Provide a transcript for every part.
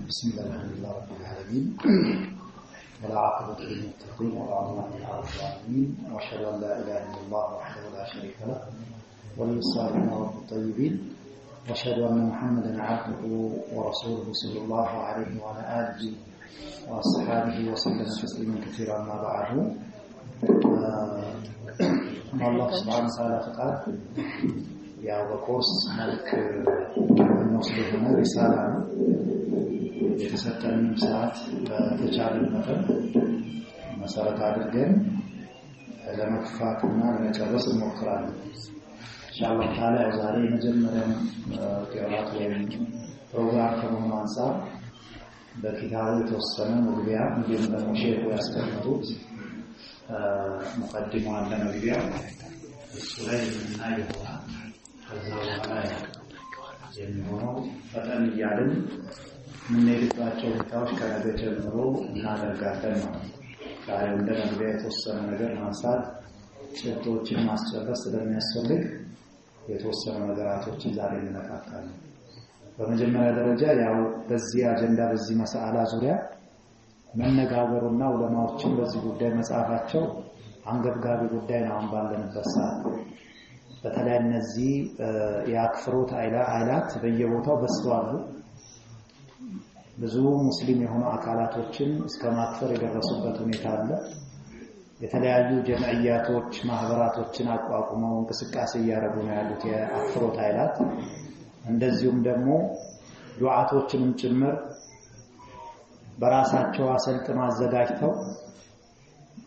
بسم الله الحمد لله رب العالمين ولا عاقبة للمتقين ولا عدوان إلا على الظالمين وأشهد أن لا إله إلا الله وحده لا شريك له ولي الصالحين ورب الطيبين وأشهد أن محمدا عبده ورسوله صلى الله عليه وعلى آله وأصحابه وسلم تسليما كثيرا ما بعد الله سبحانه وتعالى فقال يا بكورس ملك المسلمين رسالة የተሰጠንን ሰዓት በተቻለ መጠን መሰረት አድርገን ለመክፋትና ለመጨረስ እንሞክራለን። ኢንሻአላህ ታላ ዛሬ የመጀመሪያው ቅራአት ወይም ፕሮግራም ከመሆኑ አንፃር በኪታቡ የተወሰነ መግቢያ እንዲሁም ደግሞ ሼኹ ያስቀመጡት ሙቀዲማ አለ መግቢያ እሱ ላይ የምናየው ይሆናል። ከዛ በኋላ የሚሆነው ፈጠን እያልን ምንሄድባቸው ሁኔታዎች ከነገ ጀምሮ እናደርጋለን ማለት ነው። ዛሬ እንደ መግቢያ የተወሰነ ነገር ማንሳት ጭብጦችን ማስጨረስ ስለሚያስፈልግ የተወሰኑ ነገራቶችን ዛሬ እንነካካለን። በመጀመሪያ ደረጃ ያው በዚህ አጀንዳ በዚህ መስአላ ዙሪያ መነጋገሩና ዑለማዎችን በዚህ ጉዳይ መጻፋቸው አንገብጋቢ ጉዳይ ነው ባለንበት ሰዓት። በተለይ እነዚህ የአክፍሮት አይላት በየቦታው በስተዋሉ ብዙ ሙስሊም የሆኑ አካላቶችን እስከ ማክፈር የደረሱበት ሁኔታ አለ። የተለያዩ ጀምዕያቶች ማህበራቶችን አቋቁመው እንቅስቃሴ እያደረጉ ነው ያሉት የአክፍሮት አይላት። እንደዚሁም ደግሞ ዱዓቶችንም ጭምር በራሳቸው አሰልጥነው አዘጋጅተው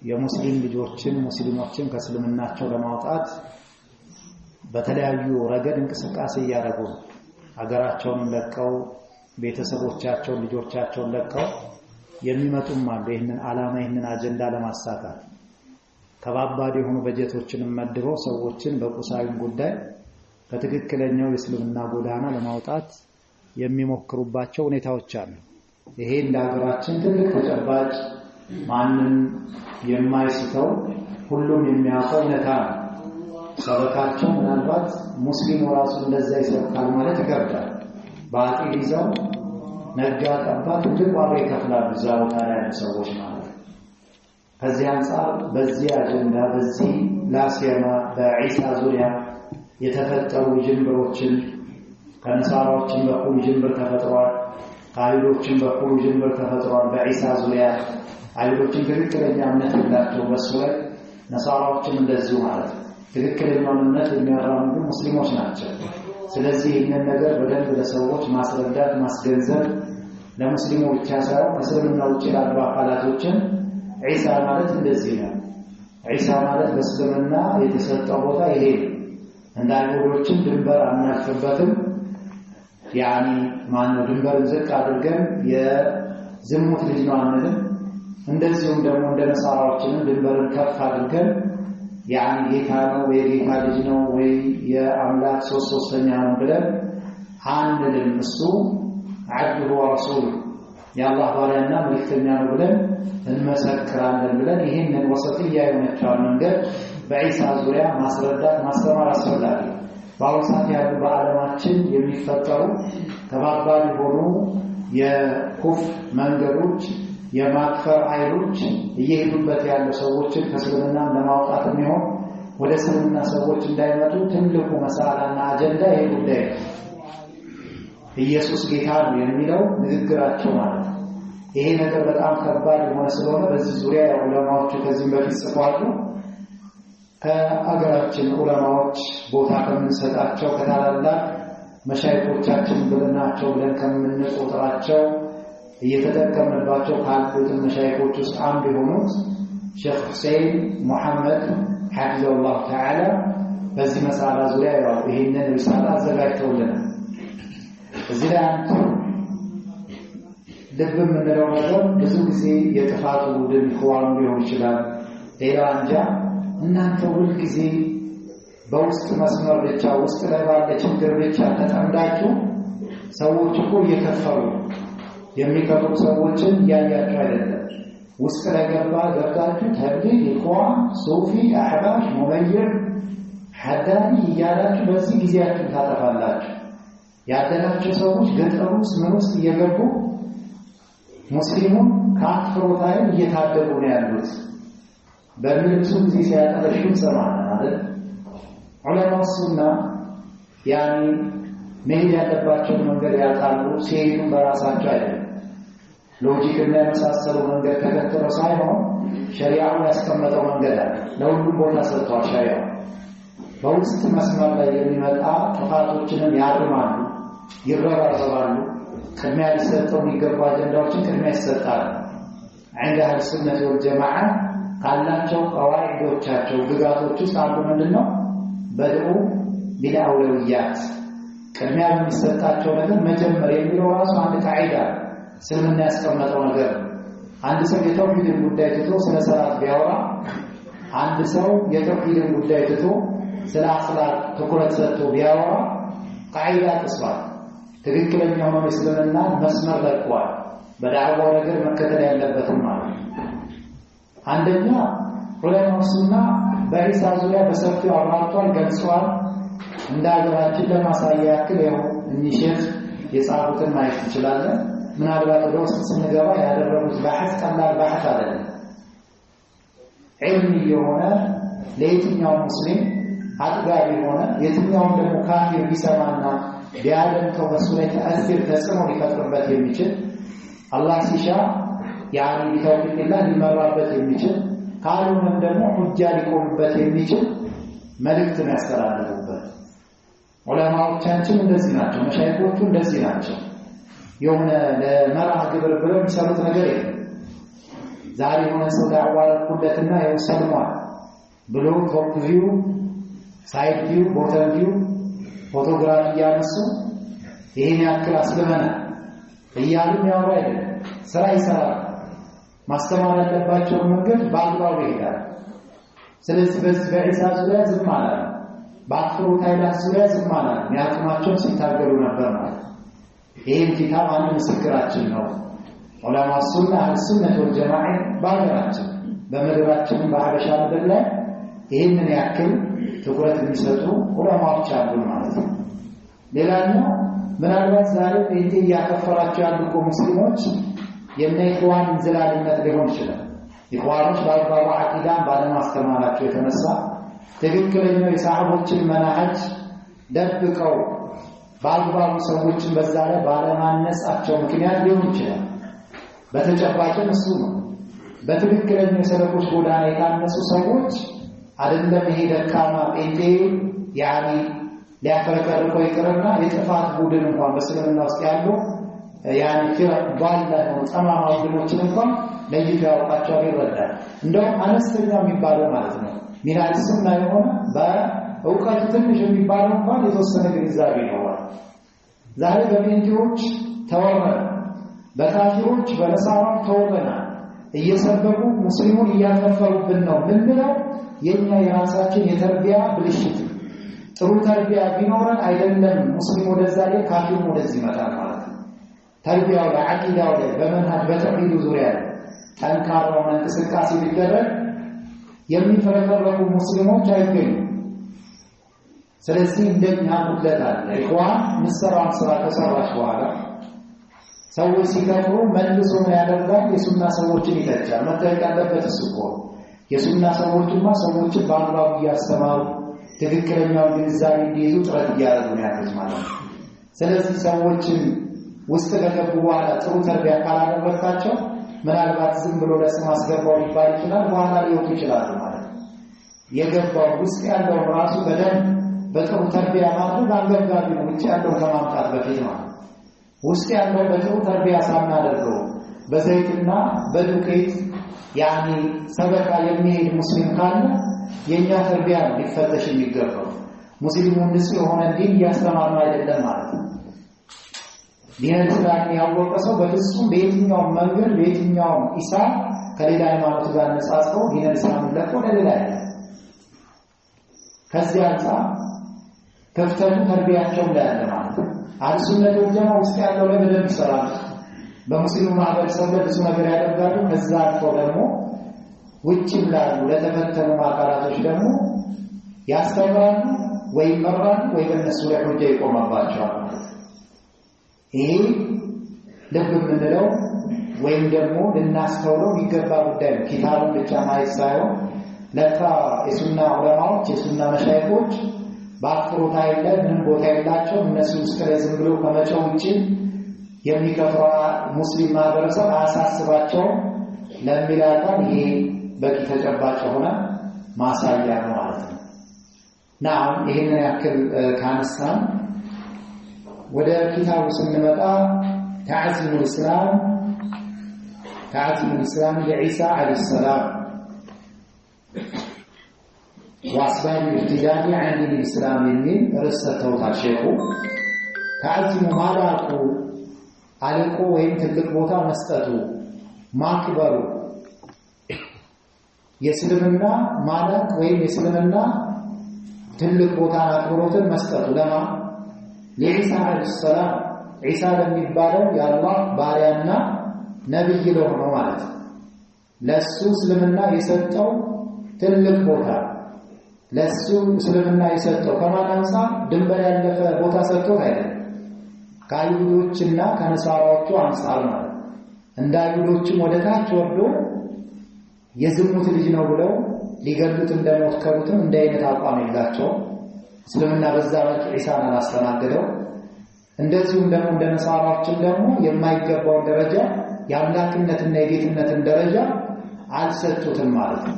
የሙስሊም ልጆችን ሙስሊሞችን ከእስልምናቸው ለማውጣት በተለያዩ ረገድ እንቅስቃሴ እያደረጉ ነው። ሀገራቸውን ለቀው ቤተሰቦቻቸውን ልጆቻቸውን ለቀው የሚመጡም አሉ። ይህንን ዓላማ ይህንን አጀንዳ ለማሳካት ከባባድ የሆኑ በጀቶችን መድበው ሰዎችን በቁሳዊ ጉዳይ በትክክለኛው የእስልምና ጎዳና ለማውጣት የሚሞክሩባቸው ሁኔታዎች አሉ። ይሄ እንደ ሀገራችን ትልቅ ተጨባጭ ማንም የማይስተው ሁሉም የሚያውቀው ሁኔታ ነው። ሰበካቸው ምናልባት ሙስሊሙ ራሱ እንደዛ ይሰብካል ማለት ይከብዳል። ባጢል ይዘው ነጋ ጠባ ትልቅ ዋጋ ይከፍላሉ እዛው ታዲያ ሰዎች ማለት ነው። ከዚህ አንፃር በዚህ አጀንዳ በዚህ ላሲያማ በዒሳ ዙሪያ የተፈጠሩ ጅምብሮችን ከነሳራዎችን በኩል ጅምብር ተፈጥሯል፣ ከአይሁዶችን በኩል ጅምብር ተፈጥሯል። በዒሳ ዙሪያ አይሁዶችን ትክክለኛ እምነት ያላቸው በሱ ላይ ነሳራዎችን እንደዚሁ ማለት ነው። ትክክለኛውን እምነት የሚያራምዱ ሙስሊሞች ናቸው። ስለዚህ ይህንን ነገር በደንብ ለሰዎች ማስረዳት ማስገንዘብ ለሙስሊሞች ብቻ ሳይሆን ከእስልምና ውጭ ላሉ አካላቶችን ዒሳ ማለት እንደዚህ ነው፣ ዒሳ ማለት በእስልምና የተሰጠው ቦታ ይሄ ነው፣ እንደ አይሁዶችን ድንበር አናልፍበትም፣ ያኒ ማነው ድንበርን ዝቅ አድርገን የዝሙት ልጅ ነው አንልም፣ እንደዚሁም ደግሞ እንደ ነሳራዎችንም ድንበርን ከፍ አድርገን ያን ጌታ ነው ወይ ጌታ ልጅ ነው ወይ የአምላክ ሶስተኛ ነው ብለን አንልም። እሱ አብዱ ወረሱል የአላህ ባሪያና መልእክተኛ ነው ብለን እንመሰክራለን ብለን ይህንን ወሰጥያ የሆነችውን መንገድ በዒሳ ዙሪያ ማስረዳት ማስተማር አስፈላጊ። በአሁኑ ሰዓት ያሉ በዓለማችን የሚፈጠሩ ከባባድ የሆኑ የኩፍ መንገዶች የማክፈር አይሎች እየሄዱበት ያሉ ሰዎችን ከእስልምና ለማውጣት የሚሆን ወደ እስልምና ሰዎች እንዳይመጡ ትልቁ መሳላና አጀንዳ ይሄ ጉዳይ ኢየሱስ ጌታ ነው የሚለው ንግግራቸው ማለት ነው። ይሄ ነገር በጣም ከባድ የሆነ ስለሆነ በዚህ ዙሪያ ዑለማዎቹ ከዚህም በፊት ጽፈዋል። ከአገራችን ዑለማዎች ቦታ ከምንሰጣቸው ከታላላቅ መሻይኾቻችን ብለናቸው ብለን ከምንቆጥራቸው እየተጠቀምንባቸው ካሉት መሻይኾች ውስጥ አንዱ የሆኑት ሼኽ ሁሴን ሙሐመድ ሐፊዘሁላህ ተዓላ በዚህ መሳላ ዙሪያ ይሄንን ሪሳላ አዘጋጅተውልናል። እዚህ ላይ ልብ የምንለው ነገር ብዙ ጊዜ የጥፋቱ ቡድን ኢኽዋኑ ሊሆን ይችላል፣ ሌላ እንጃ እናንተ ሁልጊዜ በውስጥ መስመር ብቻ ውስጥ ላይ ባለ ችግር ብቻ ተጠምዳችሁ ሰዎች እኮ እየከፈሩ የሚከፍሩ ሰዎችን እያያችሁ አይደለም። ውስጥ ላይ ገብታችሁ ተብሊግ ኢኽዋን ሱፊ አህባሽ ሙመይር ሐዳኒ እያላችሁ በዚህ ጊዜያችሁ ታጠፋላችሁ። ያደናቸው ሰዎች ገጠሩ ውስጥ እየገቡ ሙስሊሙን ከአክፍሮት አይን እየታደጉ ነው ያሉት በሚልሱ ጊዜ ሲያጠረሹን ሰማና አይደል ዑለማው ሱና ያኒ መሄድ ያለባቸው መንገድ ያጣሉ ሲሄዱ በራሳቸው አይደለም ሎጂክና የመሳሰሉ መንገድ ተከትለው ሳይሆን ሸሪዓው ያስቀመጠው መንገድ አለ ለሁሉም ቦታ ሰጥቷል ሸሪዓው በውስጥ መስመር ላይ የሚመጣ ጥፋቶችንም ያርማሉ ይረባረባሉ ቅድሚያ ሊሰጠው የሚገባ አጀንዳዎችን ቅድሚያ ይሰጣሉ عند اهل السنه والجماعه ካላቸው ቀዋዒዶቻቸው ግጋቶች ውስጥ አንዱ ምንድነው በድኡ ቢልአውለውያት ቅድሚያ የሚሰጣቸው ነገር መጀመር የሚለው ራሱ አንድ ቃዒዳ ስለምን ያስቀመጠው ነገር አንድ ሰው የተውሂድን ጉዳይ ትቶ ስለ ሰላት ቢያወራ አንድ ሰው የተውሂድን ጉዳይ ትቶ ስለ አኽላቅ ትኩረት ሰጥቶ ቢያወራ ቃዒዳ ጥሷል ትክክለኛው ነው ስለና መስመር ለቋል በዳዕዋው ነገር መከተል ያለበትም ማለት አንደኛ ዑለማው ሱና በኢሳ ዙሪያ በሰፊው አብራርቷል ገልጿል እንዳገራችን ለማሳያ ያክል ያው እኚህ ሼህ የጻፉትን ማየት እንችላለን ምናልባት ወደ ውስጥ ስንገባ ያደረጉት ባሕስ ቀላል ባሕስ አይደለም ዒልሚ የሆነ ለየትኛው ሙስሊም አጥጋቢ ሆነ የትኛውም ደግሞ ካፊር ቢሰማና ቢያደምጠው በሱ ላይ ተጽዕኖ ሊፈጥርበት የሚችል አላህ ሲሻ ያኒ ቢተውፊቅላህ ሊመራበት የሚችል ካልሆነም ደግሞ ሁጃ ሊቆምበት የሚችል መልእክትን ያስተላልፉበት ዑለማዎቻችን እንደዚህ ናቸው መሻይኾቹ እንደዚህ ናቸው የሆነ ለመርህ ግብር ብለው የሚሰሩት ነገር የለም ዛሬ የሆነ ሰው ዳዕዋ ለኩለትና የውሰልሟል ብሎ ቶፕ ቪው ሳይድ ቪው ቦተም ቪው ፎቶግራፍ እያነሱ ይሄን ያክል አስለመና እያሉ ያወራ አይደለም ስራ ይሰራል ማስተማር ያለባቸው መንገድ በአግባቡ ይሄዳል ስለዚህ በዚህ በኢሳ ዙሪያ ዝም አላለም በአክፍሮት ኃይላት ዙሪያ ዝም አላለም ያጥማቸው ሲታገሉ ነበር ማለት ይሄን ኪታብ አንድ ምስክራችን ነው ዑለማ ሱና አህሉሱና ወልጀማዓ ባገራችን በመድራችን በሐበሻ ምድር ላይ ይሄንን ያክል ትኩረት የሚሰጡ ዑለማዎች አሉ ማለት ነው ሌላኛው ምናልባት ዛሬ እንዴ ያከፈራቸው ያሉ ሙስሊሞች የነይዋን ዝላልነት ሊሆን ይችላል ይዋኖች ባልባባ አቂዳን ባለማስተማራቸው የተነሳ ትክክለኛው የሳሐቦችን መናሐጅ ደብቀው ባልባቡ ሰዎችን በዛ ላይ ባለማነጻቸው ምክንያት ሊሆን ይችላል በተጨባጭም እሱ ነው በትክክለኛው ሰለፎች ጎዳና የታነጹ ሰዎች አይደለም ይሄ ደካማ ጴንጤ ያኒ ሊያፈረቀርቀው ይቅርና የጥፋት ቡድን እንኳን በእስልምና ውስጥ ያሉ ያኒ ባላ ነው ጠማማ ቡድኖችን እንኳን ለይቶ ያውቃቸዋል ይረዳል እንደውም አነስተኛ የሚባለው ማለት ነው ሚናል ሱና የሆነ በእውቀት ትንሽ የሚባለው እንኳን የተወሰነ ግንዛቤ ይኖራል ዛሬ በጴንጤዎች ተወረረ በካፊሮች በነሳራም ተወረና እየሰበኩ ሙስሊሙን እያከፈሩብን ነው ምንለው የኛ የራሳችን የተርቢያ ብልሽት ጥሩ ተርቢያ ቢኖረን አይደለም ሙስሊም ወደዛ ላይ ካፊር ወደዚህ ይመጣል ማለት ነው ተርቢያው ለአቂዳው ላይ በመንሃጅ በተውሂድ ዙሪያ ጠንካራው እንቅስቃሴ ቢደረግ የሚፈረፈሩ ሙስሊሞች አይገኙም ስለዚህ እንደኛ ጉድለት አለ ኢኽዋን ምሰራን ስራ ከሰራች በኋላ ሰዎች ሲከፍሩ መልሶ ነው ያደርጋል የሱና ሰዎችን ይተቻል መጠየቅ ያለበት እሱ እኮ የሱና ሰዎችማ ሰዎችን በአግባቡ እያስተማሩ ትክክለኛው ግንዛቤ እንዲይዙ ጥረት እያደረጉ ነው ያሉት ማለት ነው ስለዚህ ሰዎችን ውስጥ ከገቡ በኋላ ጥሩ ተርቢያ ካላደረጋቸው ምናልባት ዝም ብሎ ለስም አስገባው ሊባል ይችላል በኋላ ሊወጡ ይችላሉ ማለት ነው የገባው ውስጥ ያለው ራሱ በደንብ በጥሩ ተርቢያ ማድረግ አንገብጋቢ ነው ውጭ ያለው ከማምጣት በፊት ማለት ውስጥ ያለው በጥሩ ተርቢያ ሳናደርገው በዘይትና በዱቄት ያኒ ሰበካ የሚሄድ ሙስሊም ካለ የኛ ተርቢያ ነው ሊፈተሽ የሚገባው ሙስሊሙን ንጹህ የሆነ ዲን ያስተማር አይደለም ማለት ነው ዲን እስላም ያወቀ ሰው በፍጹም በየትኛው መንገድ በየትኛው ኢሳም ከሌላ ሃይማኖት ጋር ነጻጽሮ ዲን እስላም ለቆ ለሌላ አይደለም ከዚህ አንፃር ከፍተቱ ተርቢያቸው ላይ ያለ ማለት ነው አልሱነት ወጀማ ውስጥ ያለው ለበደም ይሰራል በሙስሊሙ ማህበረሰብ ላይ ብዙ ነገር ያደርጋሉ ከዛ አልፎ ደግሞ ውጭ ላሉ ለተፈተኑ አካላቶች ደግሞ ያስተምራሉ ወይ ይመራሉ ወይ በእነሱ ላይ ሁጃ ይቆማባቸዋል ይሄ ልብ የምንለው ወይም ደግሞ ልናስተውለው የሚገባ ጉዳይ ነው። ኪታቡን ብቻ ማየት ሳይሆን ለካ የሱና ዑለማዎች የሱና መሻይኾች በአክብሮት አይለ ምንም ቦታ የላቸው እነሱ ውስጥ ዝም ብሎ ከመጨው ውጪ የሚከፍራ ሙስሊም ማህበረሰብ አያሳስባቸው ለሚላታን ይሄ በቂ ተጨባጭ ሆነ ማሳያ ነው ማለት ነው። ናም ይሄን ያክል ካንሳን ወደ ኪታቡ ስንመጣ تعظيم الإسلام لعيسى عليه السلام وأسباب الابتداء عن الإسلام من رسالته الشيخ تعظيم ما لاقوا عليكم وين تلك بوتا مسألته ما كبروا يسلمنا مالك وين يسلمنا تلك بوتا أكبروتا مسألته لما لعيسى عليه السلام ዒሳ ለሚባለው የአላህ ባሪያና ነብይ ለሆነው ማለት ለሱ እስልምና የሰጠው ትልቅ ቦታ ለሱ እስልምና የሰጠው ከማን አንፃር ድንበር ያለፈ ቦታ ሰጥቶት አይደለም ከአይሁዶችና ከነሳራዎቹ አንፃር ማለት እንደ አይሁዶችም ወደ ታች ወርዶ የዝሙት ልጅ ነው ብለው ሊገሉት እንደሞከሩትም እንደ አይነት አቋም የላቸው እስልምና በዛ መልክ ዒሳን አላስተናገደው እንደዚሁም ደግሞ እንደነሳራዎችም ደግሞ የማይገባው ደረጃ የአምላክነትና የጌትነትን ደረጃ አልሰጡትም ማለት ነው።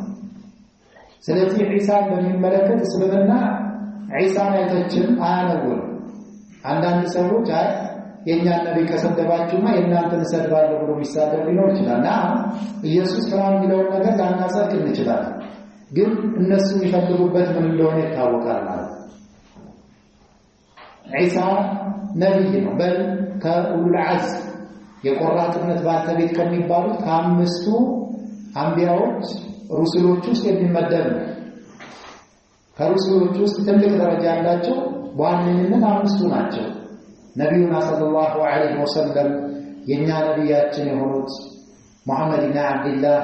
ስለዚህ ዒሳን በሚመለከት እስልምና ዒሳን አይተችም አያነውም። አንዳንድ ሰዎች የኛ ነብይ ከሰደባችሁማ የእናንተን ሰድባለሁ ብሎ የሚሳደብ ሊኖር ይችላል። ኢየሱስ ሰላም የሚለውን ነገር ላናጸድቅ እንችላለን። ግን እነሱ የሚፈልጉበት ምን እንደሆነ ይታወቃል ማለት ነው። ዒሳ ነብይ ነው በል ከኡሉል ዐዝም የቆራጥነት ባለቤት ከሚባሉት ከአምስቱ አንቢያዎች ሩሱሎች ውስጥ የሚመደብ ነው። ከሩሱሎች ውስጥ ትልቅ ደረጃ ያላቸው በዋነኝነት አምስቱ ናቸው። ነብዩና ሰለላሁ ዐለይሂ ወሰለም የኛ ነብያችን የሆኑት ሙሐመድ ኢብኑ አብዱላህ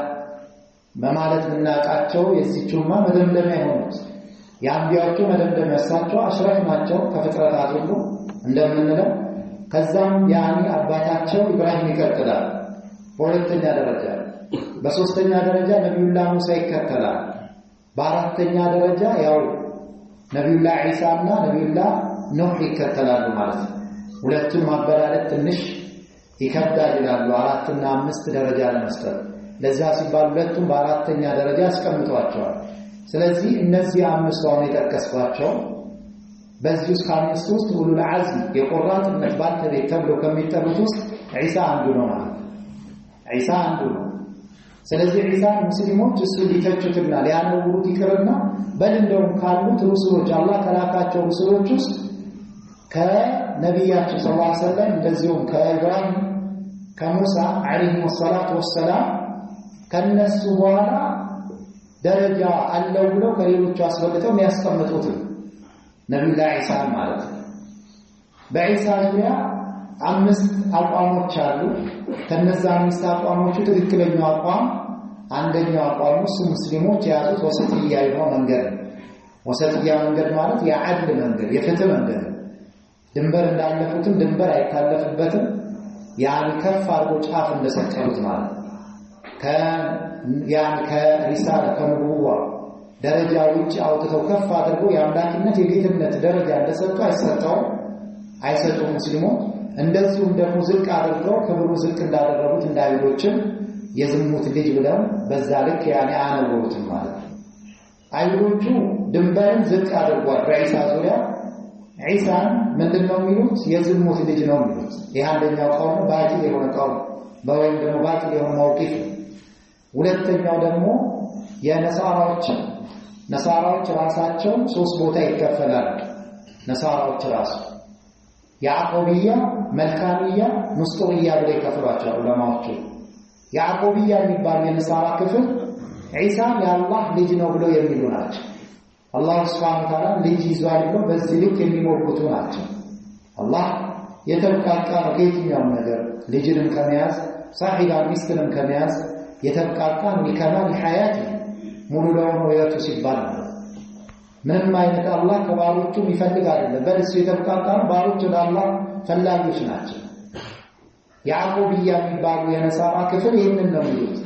በማለት ምናቃቸው የዚህቹማ መደምደሚያ የሆኑት የአንቢያዎቹ መደምደሚያ እሳቸው አሽራፍ ናቸው ከፍጥረታት ሁሉ እንደምንለው። ከዛም ያኒ አባታቸው ኢብራሂም ይከተላል በሁለተኛ ደረጃ። በሶስተኛ ደረጃ ነብዩላህ ሙሳ ይከተላል። በአራተኛ ደረጃ ያው ነብዩላህ ዒሳና ነብዩላህ ኑህ ይከተላሉ ማለት ነው። ሁለቱን ማበላለጥ ትንሽ ይከብዳል ይላሉ 4 እና 5 ደረጃ ለመስጠት። ለዛ ሲባል ሁለቱም በአራተኛ ደረጃ አስቀምጧቸዋል። ስለዚህ እነዚህ አምስቱ አሁን የጠቀስኳቸው በዚህ ውስጥ ከአምስቱ ውስጥ ኡሉል ዐዝም የቆራጥነት ባለቤት ተብሎ ከሚጠሩት ውስጥ ዒሳ አንዱ ነው ማለት ነው። ዒሳ አንዱ ነው። ስለዚህ ዒሳ ሙስሊሞች እሱ ሊተቹትና ሊያነውሩት ይቅርና በልንደውም ካሉት ሩሱሎች አላህ ከላካቸው ሩሱሎች ውስጥ ከነቢያችን ሰለላሁ ዐለይሂ ወሰለም እንደዚሁም ከኢብራሂም ከሙሳ ዐለይሂ ሰላቱ ወሰላም ከነሱ በኋላ ደረጃ አለው ብለው ከሌሎቹ አስበልጠው የሚያስቀምጡት ነብዩላህ ዒሳ ማለት ነው። በዒሳ ዙሪያ 5 አቋሞች አሉ። ከነዛ 5 አቋሞቹ ትክክለኛው አቋም አንደኛው አቋም ሙስሊሞች የያዙት ወሰጥያ የሆነ መንገድ ነው። ወሰጥያ መንገድ ማለት የዐድል መንገድ የፍትህ መንገድ ነው። ድንበር እንዳለፉትም ድንበር አይታለፍበትም። ያን ከፍ አድርጎ ጫፍ እንደሰቀሉት ማለት ከሪሳላ ከነቡዋ ደረጃ ውጭ አውጥተው ከፍ አድርጎ የአምላክነት የጌትነት ደረጃ እንደሰጡ አይሰጡም ሙስሊሞች። እንደዚሁም ደግሞ ዝቅ አድርገው ክብሩ ዝቅ እንዳደረጉት እንዳይሁዶችም የዝሙት ልጅ ብለው በዛ ልክ ያኔ አነውሩትም ማለት ነው። አይሁዶቹ ድንበርን ዝቅ አድርጓል በዒሳ ዙሪያ። ዒሳን ምንድነው የሚሉት? የዝሙት ልጅ ነው የሚሉት። ይህ አንደኛው ቀውም ባጢል የሆነ ቀውም ወይም ደግሞ ባጢል የሆነ መውቂፍ። ሁለተኛው ደግሞ ነሳራዎች ራሳቸው 3 ቦታ ይከፈላሉ። ነሳራዎች ራሱ ያዕቆብያ፣ መልካንያ፣ ንስጦርያ ብለው ይከፍሏቸዋል ዑለማዎቹ። ያዕቆብያ የሚባል የነሳራ ክፍል ዒሳን የአላህ ልጅ ነው ብለው የሚሉ ናቸው። አላህ ሱብሓነሁ ወተዓላ ልጅ ይዟል ብለው በዚህ ልክ የሚሞግቱ ናቸው። አላህ የተብቃቃ ነው ከየትኛውም ነገር ልጅንም ከመያዝ ሳሒባ ሚስትንም ከመያዝ የተብቃቃ ነው። ከማል ሐያት ሙሉ ለሆነ ወያቱ ሲባል ነው። ምንም አይነት አላህ ከባሮቹ ይፈልግ አይደለም። በእሱ የተብቃቃ ነው። ባሮቹ ለአላህ ፈላጊዎች ናቸው። ያዕቆብያ የሚባሉ የነሳራ ክፍል ይህንን ነው የሚሉት።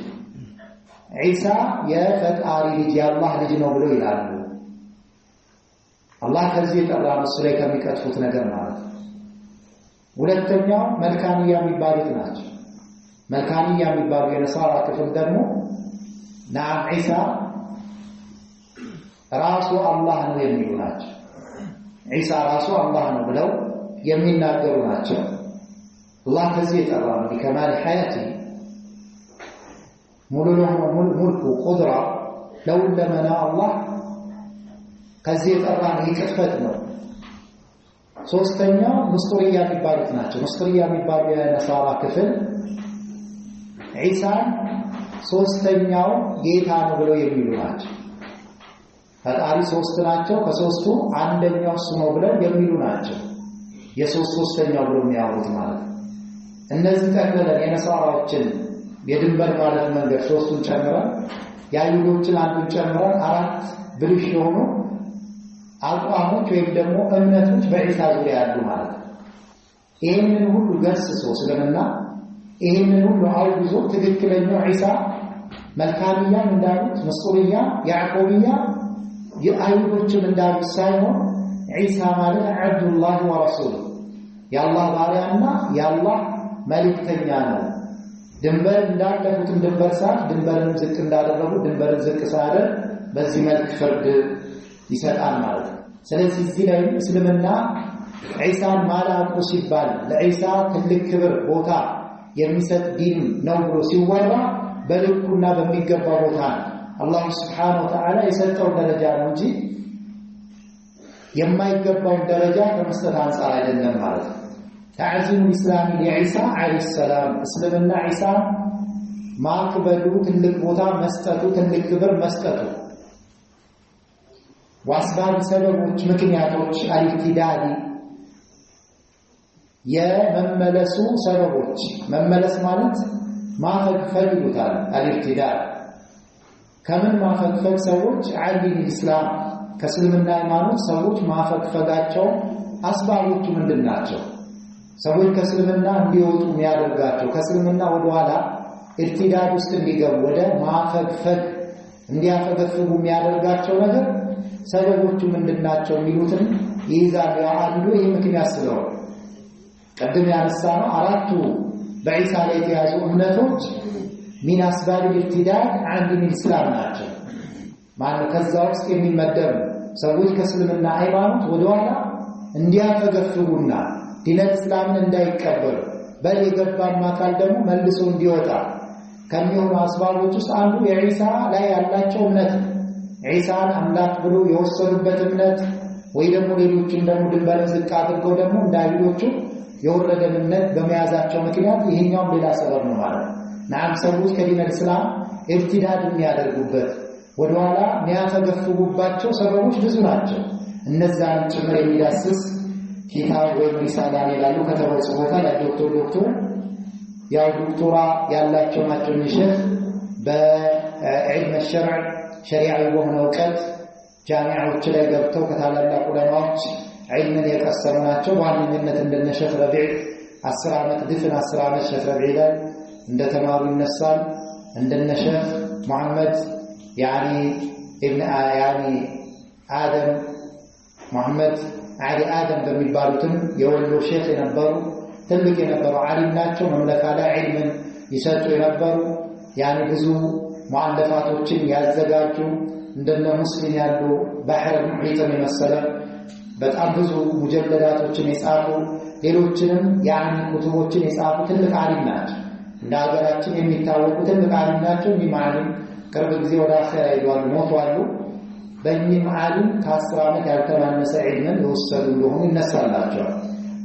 ዒሳ የፈጣሪ ልጅ የአላህ ልጅ ነው ብለው ይላሉ። አላህ ከዚህ የጠራ እሱ ላይ ከሚቀጥፉት ነገር ማለት ነው። ሁለተኛው መልካንያ የሚባሉት ናቸው። መልካንያ የሚባሉ የነሳራ ክፍል ደግሞ ናም ዒሳ ራሱ አላህ ነው የሚሉ ናቸው። ዒሳ ራሱ አላህ ነው ብለው የሚናገሩ ናቸው። አላህ ከዚህ የጠራ ነው በከማል ሐያቲ ሙሉ ሙልኩ ቁድራ ለወለመና አላህ ከዚህ የጠራ ነው ይቅፈት ነው። ሶስተኛው ንስጥርያ የሚባሉት ናቸው። ንስጥርያ የሚባሉ የነሳራ ክፍል ዒሳን ሶስተኛው ጌታ ነው ብለው የሚሉ ናቸው። ፈጣሪ ሶስት ናቸው፣ ከሶስቱ አንደኛው እሱ ነው ብለው የሚሉ ናቸው። ሶስተኛው ብለው የሚያወሩት ማለት ነው። እነዚህ ጠቅልለን የነሳራዎችን የድንበር ማለት መንገድ ሶስቱን ጨምረን የአይሁዶችን አንዱን ጨምረን አራት ብልሽ የሆኑ አቋሞች ወይም ደግሞ እምነቶች በዒሳ ዙሪያ ያሉ ማለት ነው። ይህንን ሁሉ ገስጾ ስለምና ይህንን ሁሉ አውግዞ ትክክለኛው ዒሳ መልካንያም እንዳሉት ንስጥርያ ያዕቆብያ የአይሁዶችም እንዳሉት ሳይሆን ዒሳ ማለት አብዱላህ ወረሱሉ የአላህ ባሪያና የአላህ መልእክተኛ ነው። ድንበር እንዳለፉትም ድንበር ሳት ድንበርን ዝቅ እንዳደረጉ ድንበርን ዝቅ ሳደር በዚህ መልክ ፍርድ ይሰጣል ማለት ነው። ስለዚህ እዚህ ላይ እስልምና ዒሳን ማላቁ ሲባል ለዒሳ ትልቅ ክብር ቦታ የሚሰጥ ዲን ነው ብሎ ሲወራ በልኩና በሚገባ ቦታ አላህ Subhanahu Wa Ta'ala የሰጠው ደረጃ ነው እንጂ የማይገባው ደረጃ ከመስጠት አንፃር አይደለም ማለት ነው። تعظيم الإسلام لعيسى عليه السلام እስልምና ዒሳ ማክበሩ ትልቅ ቦታ መስጠቱ ትልቅ ክብር መስጠቱ واسباب ሰበቦች ምክንያቶች አልኢብቲዳኢ የመመለሱ ሰበቦች መመለስ ማለት ማፈግፈግ ይሉታል። አልኢብቲዳእ ከምን ማፈግፈግ ሰዎች አዲን እስላም ከእስልምና ሃይማኖት ሰዎች ማፈግፈጋቸው አስባቦቹ ምንድናቸው? ሰዎች ከእስልምና እንዲወጡ የሚያደርጋቸው ከእስልምና ወደ ኋላ ኢብቲዳእ ውስጥ እንዲገቡ ወደ ማፈግፈግ እንዲያፈገፍጉ የሚያደርጋቸው ነገር ሰበቦቹ ምንድናቸው የሚሉትን ይይዛል። አንዱ ይሄ ምክንያት ስለሆነ ቀደም ያነሳነው አራቱ በዒሳ ላይ የተያዙ እምነቶች ሚን አስባብ ኢብቲዳእ አንድ እስላም ናቸው። ማለት ከዛ ውስጥ የሚመደብ ሰዎች ከእስልምና ሃይማኖት ወደኋላ እንዲያፈገፍጉና ዲነ እስላምን እንዳይቀበሉ በል የገባም አካል ደግሞ መልሶ እንዲወጣ ከሚሆኑ አስባቦች ውስጥ አንዱ የዒሳ ላይ ያላቸው እምነት ዒሳን አምላክ ብሎ የወሰዱበት እምነት ወይ ደግሞ ሌሎችን ደግሞ ድንበርን ዝቅ አድርገው ደግሞ እንዳይሉቹ የወረደን እምነት በመያዛቸው ምክንያት ይሄኛው ሌላ ሰበብ ነው ማለት ነው። ናም ሰዎች ከዲነ እስላም ኢብቲዳእ የሚያደርጉበት ወደኋላ የሚያፈገፍጉባቸው ሰበቦች ብዙ ናቸው። እነዛን ጭምር የሚዳስስ ኪታብ ወይም ሪሳላ ይላሉ ከተባለ ጽፎታ ዶክተር ያው ዶክተራ ያላቸው ናቸው። ንሽህ በዕልም الشرع ሸሪዓዊ በሆነ ዕውቀት ጃሚዓዎች ላይ ገብተው ከታላላቅ ዑለማዎች ዒልምን የቀሰሙ ናቸው። በዋነኝነት እንደነ ሸኽ ረቢዕ 10 ዓመት ድፍን 10 ዓመት ሸኽ ረቢዕ ላይ እንደተማሩ ይነሳል። እንደነ ሸኽ መሐመድ ኢብን አደም መሐመድ አሊ አደም በሚባሉትም የወሎ ሼኽ የነበሩ ትልቅ የነበሩ ዓሊም ናቸው። መምለካ ላይ ዒልምን ይሰጡ የነበሩ ብዙ ሙአለፋቶችን ያዘጋጁ እንደነ ሙስሊም ያሉ ባህር ሙሒጥን የመሰለ በጣም ብዙ ሙጀለዳቶችን የጻፉ ሌሎችንም ኩቱቦችን የጻፉ ትልቅ ዓሊም ናቸው። እንደ ሀገራችን የሚታወቁ ትልቅ ዓሊም ናቸው። እኚህ ዓሊም ቅርብ ጊዜ ወደ አኺራ ይሏሉ ሞቷሉ። በእኚህ ዓሊም ከ10 ዓመት ያልተናነሰ ዒልምን የወሰዱ እንደሆኑ ይነሳላቸዋል።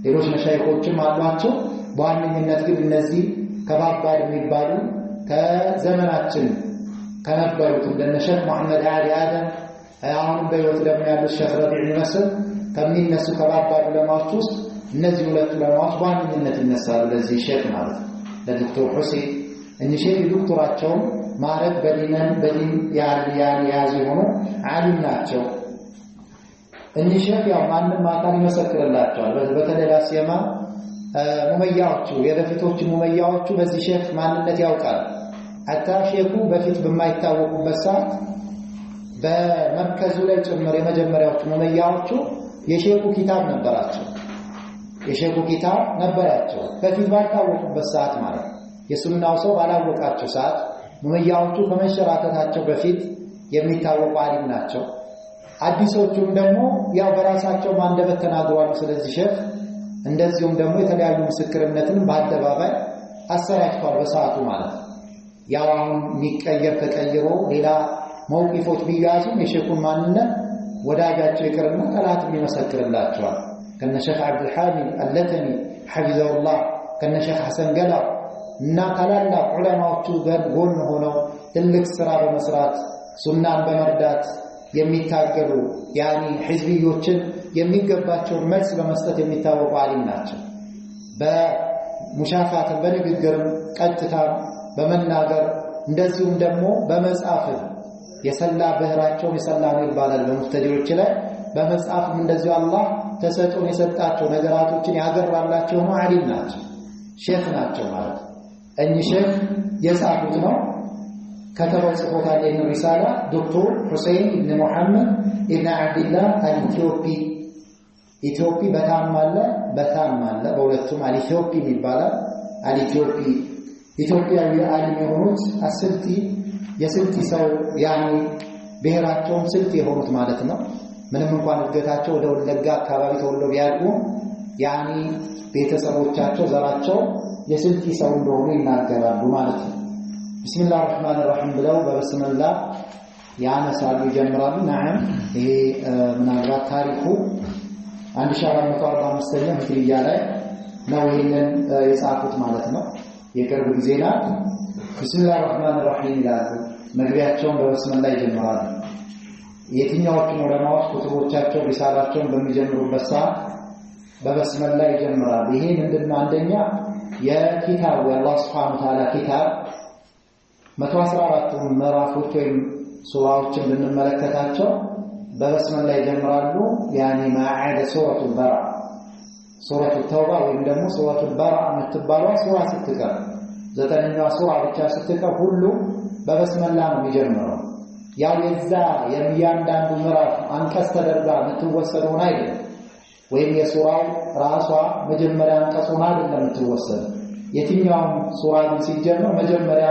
ሌሎች መሻይኾችም አሏቸው። በዋነኝነት ግን እነዚህ ከባባድ የሚባሉ ከዘመናችን ከነበሩት እንደነ ሼኽ መሐመድ አሊ አደም አሁን በህይወት ደግሞ ያሉት ሼኽ ረቢዕ ይመስል ከሚነሱ ከባባድ ዑለማዎች ውስጥ እነዚህ ሁለት ዑለማዎች በዋነኝነት ይነሳሉ። ለዚህ ሼኽ ማለት ለዶክተር ሁሴን እኚህ ሼኽ ዶክተራቸው ማረግ በዲን ያዙ ሆኖ ዓሊም ናቸው። እኚህ ሼኽ ማንም አካል ይመሰክርላቸዋል። በተለይ ላሲያማ ሙመያዎቹ የበፊቶቹ ሙመያዎቹ በዚህ ሼክ ማንነት ያውቃል አታ ሼኩ በፊት በማይታወቁበት ሰዓት በመርከዙ ላይ ጭምር የመጀመሪያዎቹ ሙመያዎቹ የሼኩ ኪታብ ነበራቸው በፊት ባልታወቁበት ሰዓት ማለት የሱናው ሰው ባላወቃቸው ሰዓት ሙመያዎቹ ከመሸራተታቸው በፊት የሚታወቁ አሊም ናቸው አዲሶቹም ደግሞ ያው በራሳቸው ማንደበት ተናግረዋል ስለዚህ ሼክ እንደዚሁም ደግሞ የተለያዩ ምስክርነትን በአደባባይ አሰራጭቷል በሰዓቱ ማለት ያው አሁን የሚቀየር ተቀይሮ ሌላ መውቂፎች ቢያዙም የሼኩን ማንነት ወዳጃቸው ይቀርና ጠላትም ይመሰክርላቸዋል ከነ ሼክ አብዱል ሐሚድ አልለተኒ ሐፊዘሁላህ ከነ ሼክ ሐሰን ገላ እና ታላላቅ ዑለማዎቹ ጎን ሆነው ትልቅ ስራ በመስራት ሱናን በመርዳት የሚታገሉ ያኒ ህዝብዮችን የሚገባቸው መልስ በመስጠት የሚታወቁ አሊም ናቸው በሙሻፋት በንግግር ቀጥታ በመናገር እንደዚሁም ደግሞ በመጻፍ የሰላ ባህራቸው የሰላ ነው ይባላል በሙፍተዲዎች ላይ በመጻፍም እንደዚሁ አላህ ተሰጥቶን የሰጣቸው ነገራቶችን ያገራላቸው ነው አሊም ናቸው ሼክ ናቸው ማለት እኚህ ሼክ የጻፉት ነው ከተባው ጽፎታል ይሄን ሪሳላ ዶክተር ሁሴን ኢብኑ መሐመድ ኢብኑ አብዱላህ ኢትዮጵ በታማለ በሁለቱም ኢትዮጵ ይባላል ኢትዮጵ ኢትዮጵያዊ አሊም የሆኑት የስልቲ ሰው ያኒ ብሔራቸውም ስልት የሆኑት ማለት ነው ምንም እንኳን እድገታቸው ወደ ወለጋ አካባቢ ተወልደው ቢያድጉ ያኒ ቤተሰቦቻቸው ዘራቸው የስልቲ ሰው እንደሆኑ ይናገራሉ ማለት ነው ቢስሚላህ الرحمن الرحيم ብለው በበስመላህ ያነሳሉ ይጀምራሉ ነዓም ይሄ ምናልባት ታሪኩ 1445 ሂጅሪያ ላይ ነው ይሄንን የጻፉት ማለት ነው የቅርብ ጊዜ ናት ቢስሚላህ الرحمن الرحيم ይላሉ መግቢያቸውን በበስመላህ ይጀምራሉ የትኛዎቹ ዑለማዎች ኩቱቦቻቸው ሪሳላቸውን በሚጀምሩበት ሰዓት በበስመላህ ይጀምራሉ ይሄ ምንድነው አንደኛ የኪታብ የአላህ Subhanahu Wa Ta'ala ኪታብ 114 ምዕራፎች ወይም ሱራዎችን ብንመለከታቸው በበስመላህ ይጀምራሉ ያኒ ማዓደ ሱረቱል በራ ሱረቱል ተውባ ወይም ደግሞ ሱረቱል በራ የምትባለው ሱራ ስትቀር ዘጠነኛዋ ሱራ ብቻ ስትቀር ሁሉ በበስመላህ ነው የሚጀምረው ያው የዛ የሚያንዳንዱ ምዕራፍ አንቀጽ ተደርጋ የምትወሰደው አይደለም ወይም የሱራው ራሷ መጀመሪያ አንቀጹን አይደለም የምትወሰደው የትኛውም ሱራ ሲጀምር መጀመሪያ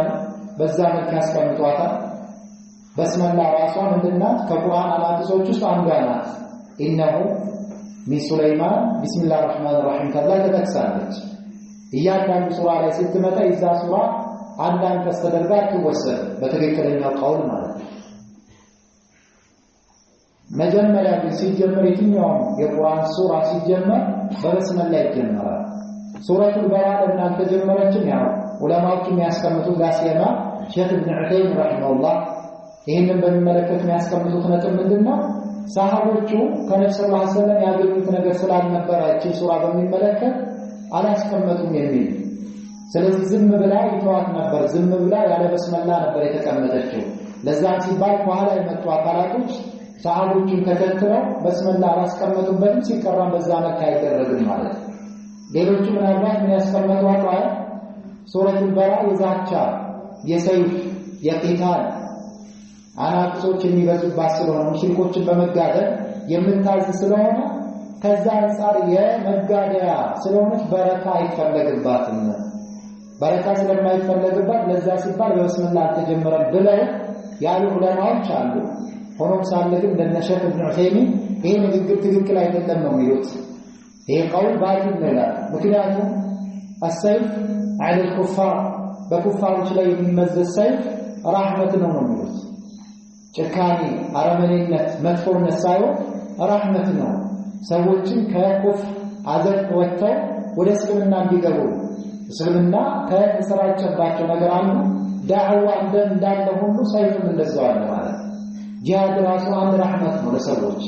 በዛ መልክ ያስቀምጧታል በስመላህ ራሷ ምንድናት ከቁርአን አናቅጾች ውስጥ አንዷ ናት ኢነሁ ሚን ሱለይማን ቢስሚላህ الرحمن الرحيم ተብላ ተጠቅሳለች እያንዳንዱ ሱራ ላይ ስትመጣ ይዛ ሱራ አንድ አንቀጽ ተደርጋ ትወሰድ በትክክለኛው ቀውል ማለት ነው መጀመሪያ ሲጀምር የትኛውም የቁርአን ሱራ ሲጀምር በበስመላህ ይጀምራል ሱረቱል በራ ለምን አልተጀመረችም ያው ዑለማዎቹ የሚያስቀምጡት ጋሲያማ ሼክ ኢብኑ ዑተይም ረሂመሁላህ ይሄንን በሚመለከት የሚያስቀምጡት ነጥብ ምንድነው ሰሃቦቹ ከነብዩ ሰለላሁ ዐለይሂ ወሰለም ያገኙት ነገር ስላልነበራቸው ሱራ በሚመለከት አላስቀመጡም የሚል ስለዚህ ዝም ብላ ይተዋት ነበር ዝም ብላ ያለ በስመላህ ነበር የተቀመጠችው ለዛም ሲባል በኋላ የመጡ አካላቶች ሰሃቦቹን ተከትለው በስመላህ አላስቀመጡበትም ሲቀራም በዛ መልክ አይደረግም ማለት ሌሎቹ ምናልባት ምን ያስቀመጡት ሱረቱል በራ የዛቻ የሰይፍ የቂታል አናቅጾች የሚበዙባት ስለሆነ ሙሽሪኮችን በመጋደል የምታዝ ስለሆነ ከዛ አንፃር የመጋደያ ስለሆነች በረካ አይፈለግባትም በረካ ስለማይፈለግባት ለዛ ሲባል በበስመላህ አልተጀመረም ብለው ያሉ ዑለማዎች አሉ ሆኖም ሳለ ግን እንደ ሼክ ኢብኑ ዑሰይሚን ይሄ ንግግር ትክክል አይደለም ነው የሚሉት ይሄ ቀውል ባጢል ነው ይላል ምክንያቱም السيف على الكفار በኩፋሮች ላይ የሚመዘዝ ሰይፍ ረህመት ነው የሚሉት ጭካኔ አረመኔነት መጥፎነት ሳይሆን ረህመት ነው ሰዎችን ከኩፍ አዘቅ ወጥተው ወደ እስልምና እንዲገቡ እስልምና ከተሰራጨባቸው ነገር አንዱ ዳዕዋ እንዳለ ሁሉ ሰይፍም እንደዛው አለ ማለት ጂሃድ ራሱ አንድ ረህመት ነው ለሰዎች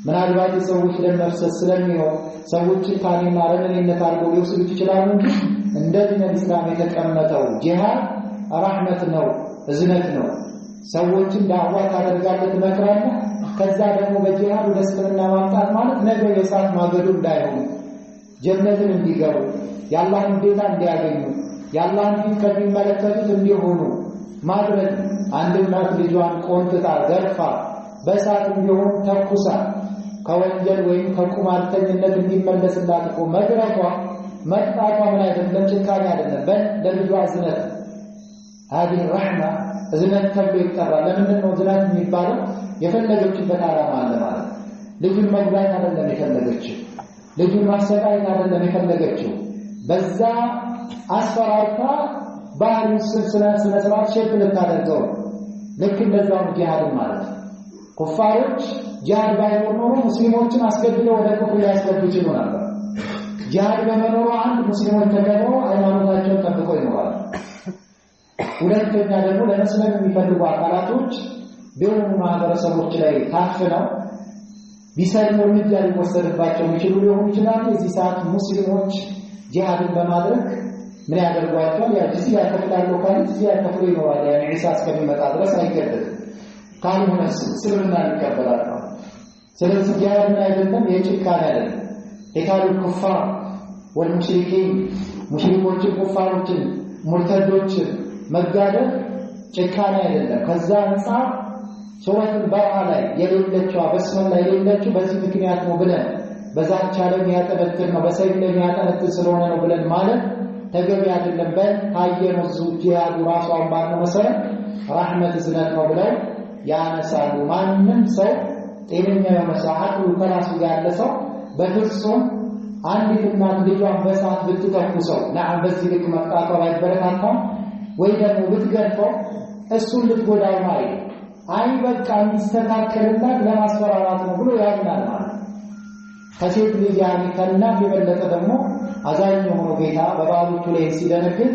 ምናልባት ሰዎች ለመፍሰስ ስለሚሆን ሰዎች ታሪና አረመኔነት አድርገው ሊወስዱ ይችላሉ እንደ ዲን እስላም የተቀመጠው ጂሃድ ረህመት ነው እዝነት ነው ሰዎችን ዳዕዋ ታደርጋለህ ትመክራለህ ከዛ ደግሞ በጂሃድ ወደ እስልምና ማምጣት ማለት ነገ የሳት ማገዱ እንዳይሆን ጀነትን እንዲገቡ ያላህን ቤታ እንዲያገኙ ያላህን ፊት ከሚመለከቱት እንዲሆኑ ማድረግ አንድ እናት ልጇን ቆንጥጣ ገርፋ በእሳት እንዲሆን ተኩሳ ከወንጀል ወይም ከቁማርተኝነት እንዲመለስላት እኮ መድረኳ መጣቷ ምን አይደለም ጭካኔ አይደለም ለልጇ እዝነት هذه الرحمة እዝነት ተብሎ ይጠራል ለምንድን ነው እዝነት የሚባለው የፈለገችበት ዓላማ አለ ማለት ልጁን መጉዳት አይደለም የፈለገችው ልጁን ማሰቃየት አይደለም የፈለገችው በዛ አስፈራርታ ባህሪው ስነ ስርዓት ሼፕ ልታደርገው ልክ እንደዛው ጂሃድ ማለት ኩፋሮች ጂሃድ ባይኖር ኖሮ ሙስሊሞችን አስገድለው ወደ ኩፍር ሊያስገቡ ይችሉ ነበር ጂሃድ በመኖሩ አንድ ሙስሊሞች ተከብረው ሃይማኖታቸውን ጠብቀው ይኖራሉ ሁለተኛ ደግሞ ለመስለም የሚፈልጉ አካላቶች በሆኑ ማህበረሰቦች ላይ ታፍነው ቢሰልሙ እርምጃ ሊወሰድባቸው የሚችሉ ሊሆኑ ይችላሉ እዚህ ሰዓት ሙስሊሞች ጂሃድን በማድረግ ምን ያደርጓቸዋል ያ ያከፍላሉ ካሉት ያከፍሉ ይኖራል ያ ኢሳ እስከሚመጣ ድረስ አይገደልም ካልሆነ እስልምና ይቀበላል ስለዚህ ጂሃድ ምን አይደለም የጭካኔ አይደለም የካሉ ኩፋር ወልሙሽሪኪን ሙሽሪኮችን ኩፋሮችን ሙርተዶችን መጋደል ጭካኔ አይደለም ከዛ አንፃር ሱረቱል በረአ ላይ የሌለችው በስመ ላይ የሌለችው በዚህ ምክንያት ነው ብለን በዛች ዓለም ያጠበጥር ነው በሰይፍ ላይ ያጠበጥር ስለሆነ ነው ብለን ማለት ተገቢ አይደለም ታየነው ጂሃዱ ራሱ አንባር መሰረት ረህመት ዝነት ነው ብለው ያነሳሉ ማንንም ሰው ጤነኛ የሆነ ሰው አቅሉ ከራሱ ጋር ያለ ሰው በፍጹም አንዲት እናት ልጇን በእሳት ብትተኩሰው ለአን በዚህ ልክ መጣጣው አይበረታታም ወይ ደግሞ ብትገርፈው እሱን ልትጎዳው ማለት አይ በቃ የሚስተካከልና ለማስፈራራት ነው ብሎ ያምናል ማለት ከሴት ልጅ ከእናት የበለጠ ደግሞ አዛኝ የሆነ ጌታ በባሎቹ ላይ ሲደነግጥ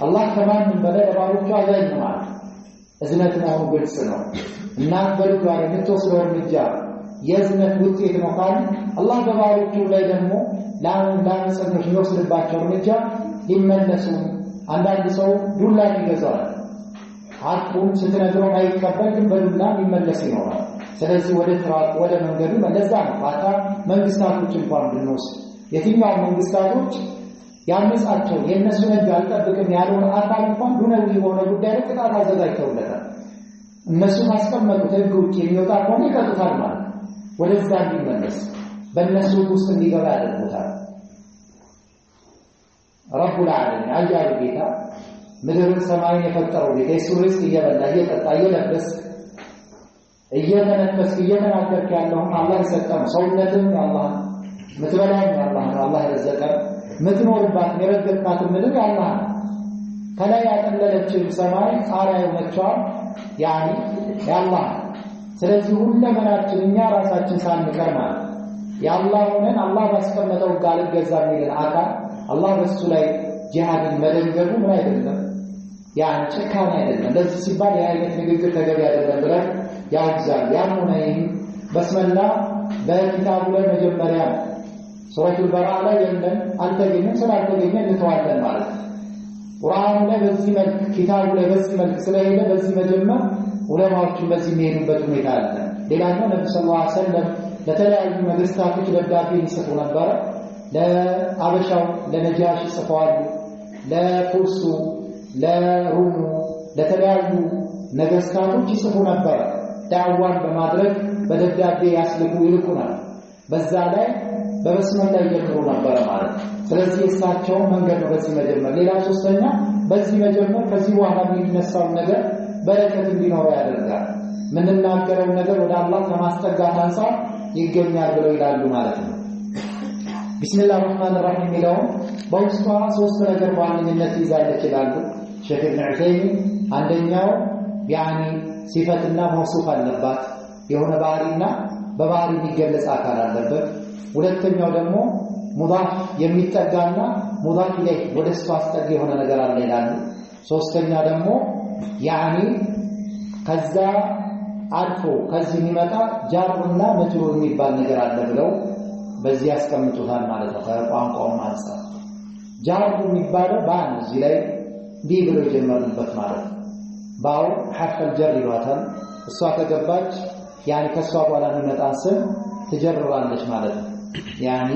አላህ ከማንም በላይ በባሎቹ አዛኝ ነው ማለት እዝነት ነው ግልጽ ነው እናት በልጇ ላይ የምትወስደው እርምጃ የእዝነት ውጤት ነው ካል አላህ በባሎቹ ላይ ደግሞ ለአንጸኞች የሚወስድባቸው እርምጃ ሊመለሱ አንዳንድ ሰው ዱላ ይገዛል አጥቁም ስትነግረው አይቀበል ግን በዱላ ሊመለስ ይኖራል ስለዚህ ወደ ትራቅ ወደ መንገዱ መለዛ ነው ባታ መንግስታቶች እንኳን ብንወስድ የትኛው መንግስታቶች ያመጻቸው የነሱ ነገር አልጠብቅም ያለው አካል እንኳን ዱነዊ የሆነ ጉዳይ ላይ ቅጣት አዘጋጅተውለታል እነሱ ማስቀመጡት ህግ ውጪ የሚወጣ ከሆነ ይቀጡታል ማለት ወደዛ እንዲመለስ በእነሱ ውስጥ እንዲገባ ያደርጉታል ረቡል ዓለሚን አያሉ ጌታ ምድርን ሰማይን የፈጠረው ጌታ የሱ ሪዝቅ እየበላ እየጠጣ እየለበስ እየተነፈስ እየተናገርክ ያለው አላህ የሰጠው ሰውነትን አላህ ምትበላኝ አላህ የረዘቀን ምትኖርባት የረዘቃት ምድር አላህ ከላይ ያጠለለችው ሰማይ ጣሪያ የሆነችው ያኒ ያላህ ስለዚህ ሁለመናችን እኛ ራሳችን ሳንቀር ማለት ያላህ ሆነን አላህ ባስቀመጠው ቃል ገዛን ይላል አካል አላህ በሱ ላይ ጂሃድን መደንገቡ ምን አይደለም ያን ጭካኔ አይደለም ለዚህ ሲባል የአይነት ንግግር ተገቢ አይደለም ብለን ያውዛል ያን ሆነ ይሄ በስመላ በኪታቡ ላይ መጀመሪያ ሱረቱል በረአ ላይ የለም አልተገኘም ስላልተገኘ እንተዋለን ማለት ቁርአኑ ላይ በዚህ መልክ ኪታቡ ላይ በዚህ መልክ ስለሌለ በዚህ መጀመር ዑለማዎቹ በዚህ የሚሄዱበት ሁኔታ አለ ሌላኛው ነብዩ ሰለላሁ ዐለይሂ ወሰለም ለተለያዩ መንግስታቶች ደብዳቤ ይጽፉ ነበር ለአበሻው ለነጃሺ ጽፈዋል ለፉርሱ ለሩሙ ለተለያዩ ነገስታቶች ይጽፉ ነበር ዳዕዋን በማድረግ በደብዳቤ ያስልኩ ይልኩናል በዛ ላይ በበስመላ ይጀምሩ ነበር ማለት ስለዚህ እሳቸው መንገድ ነው በዚህ መጀመር ሌላ ሶስተኛ በዚህ መጀመር ከዚህ በኋላ የሚነሳው ነገር በረከት እንዲኖረው ያደርጋል ምንናገረው ነገር ወደ አላህ ከማስጠጋት አንፃር ይገኛል ብለው ይላሉ ማለት ነው ቢስሚላሂር ረህማኒር ረሂም ይላው በውስጧ ሶስት ነገር በዋነኝነት ይዛለች ይላሉ ሼክ ኢብኑ ዑሰይሚን አንደኛው ያኒ ሲፈትና መውሱፍ አለባት የሆነ ባህሪና በባህሪ የሚገለጽ አካል አለበት ሁለተኛው ደግሞ ሙዳፍ የሚጠጋና ሙዳፍ ላይ ወደሱ አስጠጋ የሆነ ነገር አለ ይላሉ ሶስተኛ ደግሞ ያኒ ከዛ አልፎ ከዚህ የሚመጣ ጃርና መጅሩር የሚባል ነገር አለ ብለው በዚህ ያስቀምጡታል ማለት ነው ከቋንቋው አንፃር ጃር የሚባለው ባን እዚህ ላይ ቢብሎ የጀመርንበት ማለት ባው ሐርፍ ጀር ይሏታል እሷ ከገባች ያኒ ከሷ በኋላ የሚመጣ ስም ትጀርራለች ማለት ነው ያኒ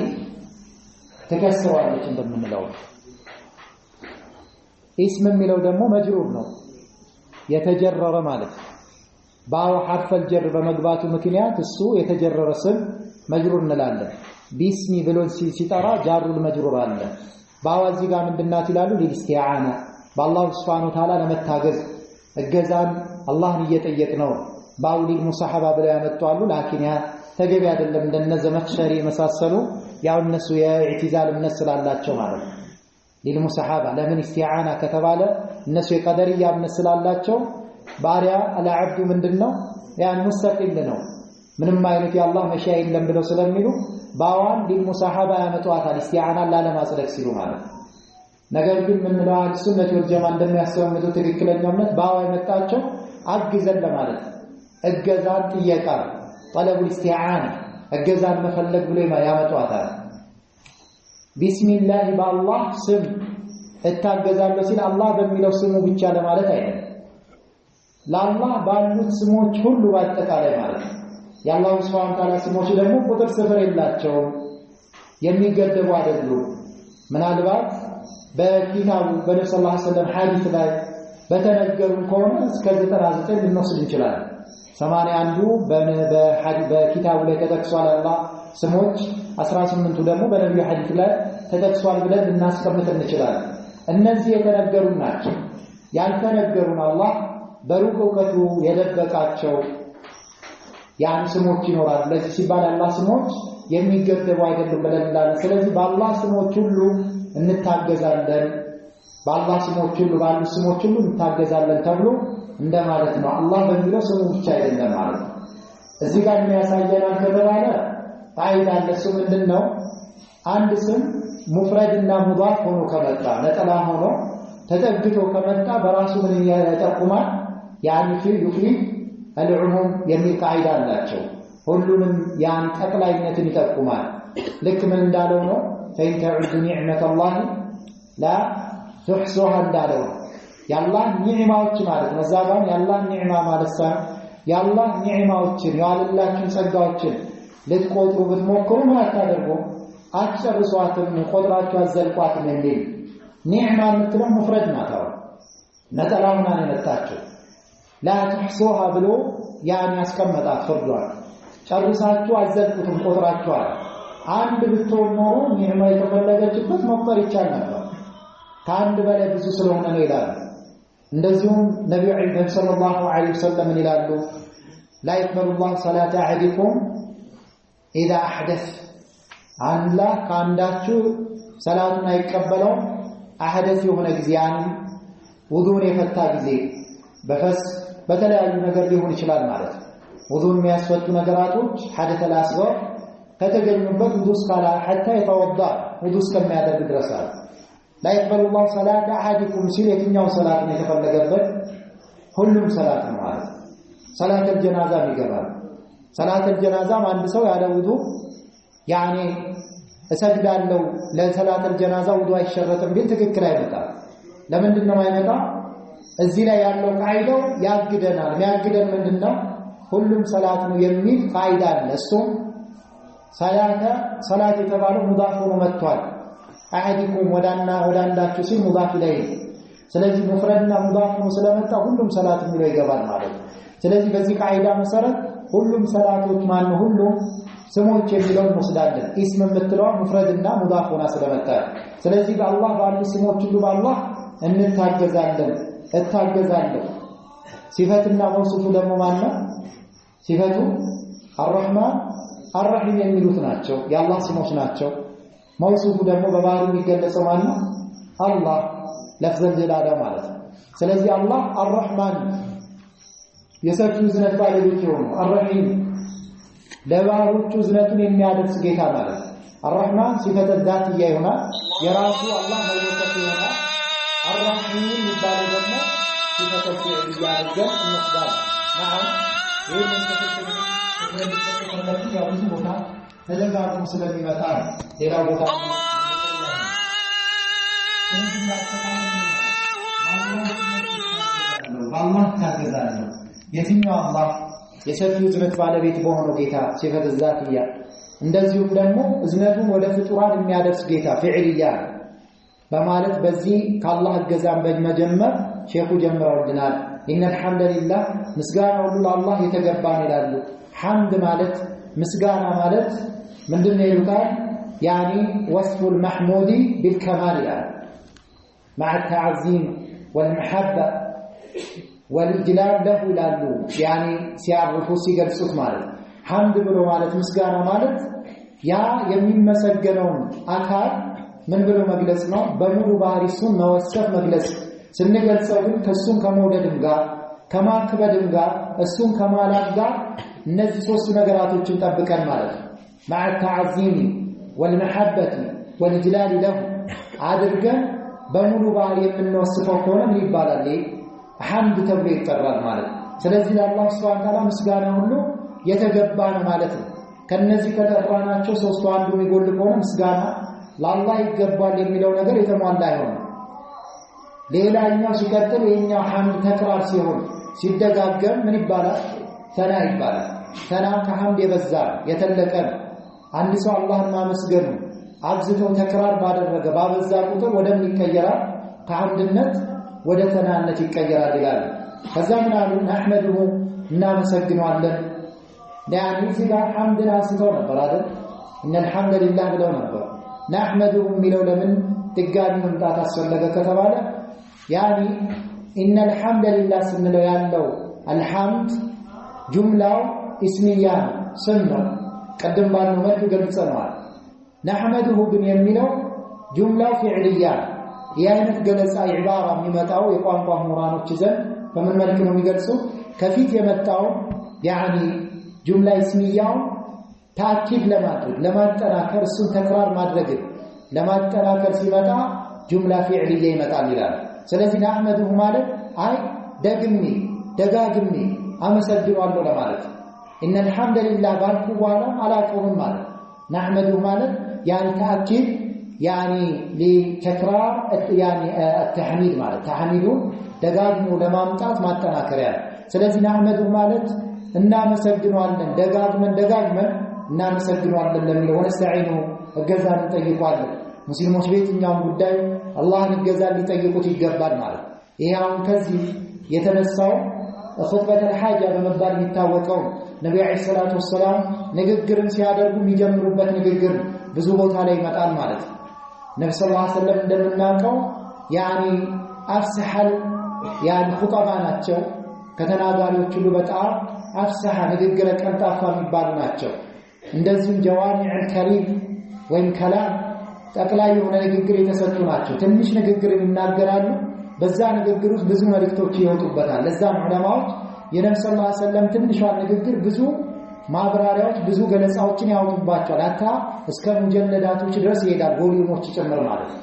ተከስሯለች እንደምንለው اسم የሚለው ደግሞ መጅሩር ነው የተጀረረ ማለት ባው حرف الجر በመግባቱ ምክንያት እሱ የተጀረረ ስም መጅሩር እንላለን ቢስሚ ብሎ ሲጠራ ጃሩል መጅሩር አለ ባው እዚህ ጋር ምንድናት ይላሉ ለኢስቲዓና በአላህ Subhanahu Wa Ta'ala ለመታገዝ እገዛን አላህን እየጠየቅ ነው ባው ለሙሳሐባ ብለው ያመጣሉ ላኪን ያ ተገቢ አይደለም እንደነዘ መክሸሪ መሳሰሉ ያው እነሱ የኢዕቲዛል እምነት ስላላቸው ማለት ነው ለሙሳሐባ ለምን ኢስቲዓና ከተባለ እነሱ የቀደርያ እምነት ስላላቸው ባሪያ አልዓብዱ ምንድነው ያን ሙስተቂል ነው ምንም አይነት የአላህ መሻይ የለም ብለው ስለሚሉ ባዋን ለሙሳሐባ ያመጣዋታል ኢስቲዓና ላለማጽደቅ ሲሉ ማለት ነገር ግን ምን ነው ሱነት ወልጀማ እንደሚያስተምሩ ትክክለኛው እምነት ባዋ የመጣቸው አግዘን ለማለት እገዛን ጥየቃ طلب الاستعانه እገዛን መፈለግ ብሎ ያመጣዋታል ቢስሚላህ በአላህ ስም እታገዛለሁ ሲል አላህ በሚለው ስሙ ብቻ ለማለት አይደለም ለአላህ ባሉት ስሞች ሁሉ በአጠቃላይ ማለት ነው የአላህ Subhanahu Wa Ta'ala ስሞች ደግሞ ቁጥር ስፍር የላቸውም የሚገደቡ አይደሉም ምናልባት በኪታቡ በነብዩ ሰለላሁ ዐለይሂ ወሰለም ሐዲስ ላይ በተነገሩ ከሆነ እስከ 99 ልንወስድ እንችላለን 81 በኪታቡ ላይ ተጠቅሷል አላህ ስሞች 18ቱ ደግሞ በነብዩ ሐዲስ ላይ ተጠቅሷል ብለን እናስቀምጥ እንችላለን እነዚህ የተነገሩ ናቸው ያልተነገሩን አላህ በሩቅ ዕውቀቱ የደበቃቸው ያን ስሞች ይኖራሉ ለዚህ ሲባል አላህ ስሞች የሚገደቡ አይደሉም ብለናል ስለዚህ በአላህ ስሞች ሁሉ እንታገዛለን በአላህ ስሞች ሁሉ ባሉ ስሞች ሁሉ እንታገዛለን ተብሎ እንደማለት ነው አላህ በሚለው ስሙ ብቻ አይደለም ማለት ነው እዚህ ጋር የሚያሳየናል ከተባለ ቃይዳ ለሱ ምንድነው አንድ ስም ሙፍረድና ሙዳፍ ሆኖ ከመጣ ነጠላ ሆኖ ተጠግቶ ከመጣ በራሱ ምን ያጠቁማል ያን ይፊድ العموم የሚል ቃይዳ አላቸው ሁሉንም ያን ጠቅላይነትን ይጠቁማል ልክ ምን እንዳለው ነው فإن تعدوا نعمة الله لا تحصوها እንዳለው ያላህ ኒዕማዎች ማለት ነው ዛባን ያላህ ኒዕማ ማለት ሳይሆን ያላህ ኒዕማዎችን ያላላችሁ ጸጋዎችን ልትቆጥሩ ብትሞክሩ ማታደርጉ አትጨርሷትም ቆጥራችሁ አዘልቋትም እንዴ ኒዕማ የምትለው ሙፍረድ ናት ነጠላውና ነው የመጣችው لا تحصوها ብሎ ያን ያስቀመጣት ፍርዷል ጨርሳችሁ አዘልቁትም ቆጥራችኋል አንድ ብትሆን ነው ኒዕማ የተፈለገችበት መቁጠር ይቻል ነበር ከአንድ በላይ ብዙ ስለሆነ ነው ይላል እንደዚሁም ነብዩ ሰለላሁ ዐለይሂ ወሰለም ይላሉ لا يقبل الله صلاة أحدكم إذا أحدث አላህ ካንዳችሁ ሰላቱን አይቀበለው አህደስ የሆነ ጊዜ ያን ውዱን የፈታ ጊዜ በፈስ በተለያዩ ነገር ሊሆን ይችላል ማለት ነው ውዱን የሚያስፈቱ ነገራቶች ሐደተ አስገር ከተገኙበት ውዱ እስካላ حتى يتوضا ውዱ እስከሚያደርግ ድረስ لا يقبل الله صلاة أحدكم ሲል የትኛው ሰላት ነው የተፈለገበት ሁሉም ሰላት ነው ማለት ሰላት الجنازة ይገባል ሰላት الجنازة አንድ ሰው ያለ ውዱ ያኔ እሰግዳለሁ ለሰላት الجنازة ውዱ አይሸረጥም ቢል ትክክል አይመጣም ለምንድን ነው አይመጣ እዚህ ላይ ያለው ቃይዳው ያግደናል የሚያግደን ምንድነው ሁሉም ሰላት ነው የሚል ቃይዳ አለ እሱም ሰላት የተባለው ሙዳፍ ሆኖ መጥቷል አሐዲኩም ወዳንዳችሁ ሲል ሙዳፍ ላይ ስለዚህ ሙፍረድና ሙዳፍ ሆኖ ስለመጣ ሁሉም ሰላት የሚለው ይገባል ማለት ነው ስለዚህ በዚህ ቃይዳ መሰረት ሁሉም ሰላቶች ማን ሁሉም ስሞች የሚለው እንወስዳለን እስም የምትለው ሙፍረድና ሙዳፍ ሆና ስለመጣ ስለዚህ በአላህ ባሉ ስሞች ሁሉ በአላህ እንታገዛለን እታገዛለሁ ሲፈትና መውሱፉ ደግሞ ማነው ሲፈቱ الرحمن الرحيم የሚሉት ናቸው የአላህ ስሞች ናቸው መውሱፉ ደግሞ በባህሪው የሚገለጸው ማነው አላህ ለፍዘል ጀላላ ማለት ነው ስለዚህ አላህ الرحمن የሰፊው ዝነት ባለቤት ነው الرحيم ለባሮቹ ዝነቱን የሚያደርስ ጌታ ማለት الرحمن ሲፈተ ذاتያ ይሆናል የራሱ አላህ መወሰፍ ይሆናል الرحيم ይባላል ደግሞ ሲፈተ ፊዕልያ አድርገን እንወስዳለን نعم ይህንን ተከትሎ ብዙ ቦታ ተደጋግሞ ስለሚመጣ ሌላ ቦታ አላህ ታገዛለህ የትኛው አላህ የሰፊው ዝነት ባለቤት በሆነው ጌታ ሲፈተ ዛትያ እንደዚሁም ደግሞ እዝነቱን ወደ ፍጡራን የሚያደርስ ጌታ ፍዕልያ በማለት በዚህ ከአላህ እገዛን በመጀመር ሼኹ ጀምረውልናል። ኢነል ሐምደሊላህ ምስጋና ሁሉ ለአላህ የተገባ ነው ይላሉ። ሐምድ ማለት ምስጋና ማለት ምንድነው ይሉታል? ያኒ ወስፉል መሕሙዲ ቢልከማል ይላል። مع التعظيم والمحبة والإجلال له ይላሉ። ያኒ ሲያርፉ ሲገልጹት ማለት ሐምድ ብሎ ማለት ምስጋና ማለት ያ የሚመሰገነውን አካል ምን ብሎ መግለጽ ነው? በሙሉ ባህሪ እሱን መወሰፍ መግለጽ። ስንገልጸው ግን ከሱም ከመውደድም ጋር ከማክበድም ጋር እሱን ከማላክ ጋር እነዚህ ሶስት ነገራቶችን ጠብቀን ማለት ነው። مع التعظيم والمحبة والإجلال له አድርገን በሙሉ ባህሪ የምንወስፈው ከሆነ ምን ይባላል? ሐምድ ተብሎ ይጠራል ማለት ነው። ስለዚህ ለአላህ Subhanahu Wa Ta'ala ምስጋና ሁሉ የተገባ ነው ማለት ነው። ከነዚህ ከተጠራናቸው ሶስቱ አንዱ የሚጎል ከሆነ ምስጋና ለአላህ ይገባል የሚለው ነገር የተሟላ አይሆንም። ሌላኛው ሲቀጥል የኛው ሐምድ ተክራር ሲሆን ሲደጋገም ምን ይባላል? ሰና ይባላል። ሰና ከሐምድ የበዛ የተለቀ አንድ ሰው አላህን ማመስገኑ አብዝቶ ተክራር ባደረገ ባበዛ ቁጥር ወደ ምን ይቀየራል? ከሐምድነት ወደ ተናነት ይቀየራል ይላል። ከዛ ምን አሉ? ነህመዱሁ እናመሰግነዋለን። ያኒ እዚህ ጋር ሐምድን አንስተው ነበር አይደል? ኢነል ሐምደሊላህ ብለው ነበር። ነህመዱሁ የሚለው ለምን ድጋሚ መምጣት አስፈለገ ከተባለ ያኒ ኢነል ሐምደሊላህ ስንለው ያለው አልሐምድ ጁምላው እስሚያ ስም ነው። ቀደም ባለው መልኩ ገልጸናል። ነህመዱሁ ግን የሚለው ጁምላው ፊዕልያ የአይነት ገለጻ ኢባራ የሚመጣው የቋንቋ ምሁራኖች ዘንድ በምን መልኩ ነው የሚገልጹ? ከፊት የመጣው ያኒ ጁምላ እስሚያው ታኪድ ለማድረግ ለማጠናከር እሱን ተክራር ማድረግ ለማጠናከር ሲመጣ ጁምላ ፊዕልያ ይመጣል ይላል። ስለዚህ ነህመዱሁ ማለት አይ ደግሜ ደጋግሜ አመሰግናለሁ ለማለት ኢነል ሐምደሊላህ ባልኩ በኋላ አላቆምም ማለት ነህመዱሁ ማለት ያን ተአኪድ ያኒ ለተክራር ያኒ التحميد ማለት ተህሚዱን ደጋግሞ ለማምጣት ማጠናከሪያ። ስለዚህ ነህመዱሁ ማለት እናመሰግናለን ደጋግመን እናመሰግናለን ለሚለው ወነስተዒኑ እገዛን እንጠይቃለን። ሙስሊሞች በየትኛውም ጉዳይ አላህን እገዛ ሊጠይቁት ይገባል ማለት ይሄው ከዚህ የተነሳው ኹጥበቱል ሐጃ በመባል የሚታወቀው ነብዩ አለይሂ ሰላቱ ወሰለም ንግግርን ሲያደርጉ የሚጀምሩበት ንግግር ብዙ ቦታ ላይ ይመጣል ማለት ነው። ነብዩ ሰለላሁ ዐለይሂ ወሰለም እንደምናውቀው ያኒ አፍሰሐል ያኒ ኹጠባ ናቸው። ከተናጋሪዎች ሁሉ በጣም አፍሰሐ ንግግር ቀልጣፋ የሚባሉ ናቸው። እንደዚህም ጀዋሚዑል ከሊም ወይም ከላም ጠቅላይ የሆነ ንግግር የተሰጡ ናቸው። ትንሽ ንግግር ይናገራሉ። በዛ ንግግር ውስጥ ብዙ መልእክቶች ይወጡበታል። ለዛም ዑለማዎች የነብዩ ሰለላሁ ዐለይሂ ወሰለም ትንሿን ንግግር ብዙ ማብራሪያዎች ብዙ ገለጻዎችን ያወጡባቸዋል። አታ እስከ ሙጀለዳቶች ድረስ ይሄዳል፣ ቮሊዩሞች ጭምር ማለት ነው።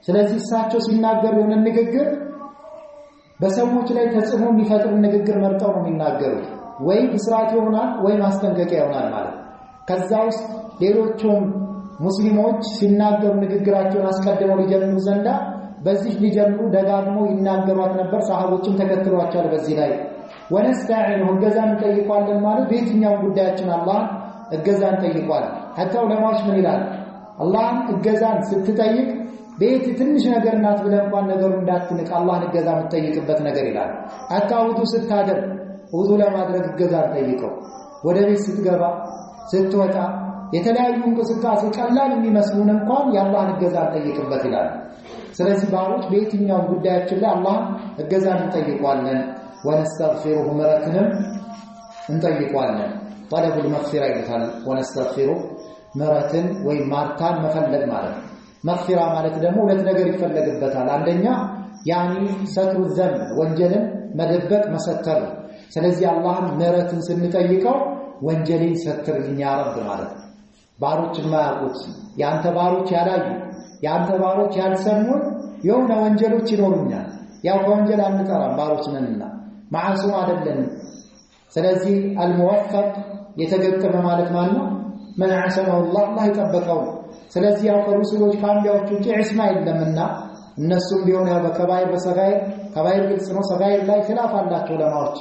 ስለዚህ እሳቸው ሲናገሩ የሆነ ንግግር በሰዎች ላይ ተጽዕኖ የሚፈጥር ንግግር መርጠው ነው የሚናገሩት። ወይ ብስራት ይሆናል ወይ ማስጠንቀቂያ ይሆናል ማለት ነው። ከዛ ውስጥ ሌሎቹም ሙስሊሞች ሲናገሩ ንግግራቸውን አስቀድመው ሊጀምሩ ዘንዳ በዚህ ሊጀምሩ ደጋግሞ ይናገሯት ነበር። ሰሃቦችም ተከትሏቸዋል በዚህ ላይ ወነስተዒኑ እገዛን እንጠይቃለን ማለት በየትኛው ጉዳያችን አላህ እገዛን እንጠይቃለን። ሐታ ዑለማዎች ምን ይላል? አላህን እገዛን ስትጠይቅ ቤት ትንሽ ነገር ናት ብለህ እንኳን ነገሩ እንዳትንቅ አላህን እገዛ የምትጠይቅበት ነገር ይላል። ሐታ ውዱ ስታደርግ ውዱ ለማድረግ እገዛን ጠይቀው፣ ወደ ቤት ስትገባ ስትወጣ የተለያዩ እንቅስቃሴ ቀላል የሚመስሉን እንኳን የአላህን እገዛ እንጠይቅበት ይላል። ስለዚህ ባሮች በየትኛው ጉዳያችን ላይ አላህ እገዛን እንጠይቃለን። ወነስተግፊሩሁ ምሕረትንም እንጠይቃለን። ጠለቡል መግፊራ ይሉታል። ወነስተግፊሩ ምሕረትን ወይ ማርታን መፈለግ ማለት ነው። መግፊራ ማለት ደግሞ ሁለት ነገር ይፈለግበታል። አንደኛ ያኒ ሰትሩ ዘንብ ወንጀልን መደበቅ መሰተር። ስለዚህ አላህን ምሕረትን ስንጠይቀው ወንጀልን ሰትርልኝ ያ ረብ ማለት ነው። ባሮች የማያውቁት ያንተ ባሮች ያላዩ ያንተ ባሮች ያልሰሙን የሆነ ወንጀሎች ይኖሩኛል። ያው ከወንጀል አንጠራም ባሮች ነንና ማዕሱም አይደለንም። ስለዚህ አልሙወፈቅ የተገጠመ ማለት ማለት ነው من عصمه الله ይጠበቀው። ስለዚህ ያው ከሩሱሎች ካንቢያዎች ውጪ ዒስማ የለምና እነሱም ቢሆን ያው በከባይር በሰጋይር ከባይር ግልጽ ነው። ሰጋይር ላይ ኺላፍ አላቸው ለማዎች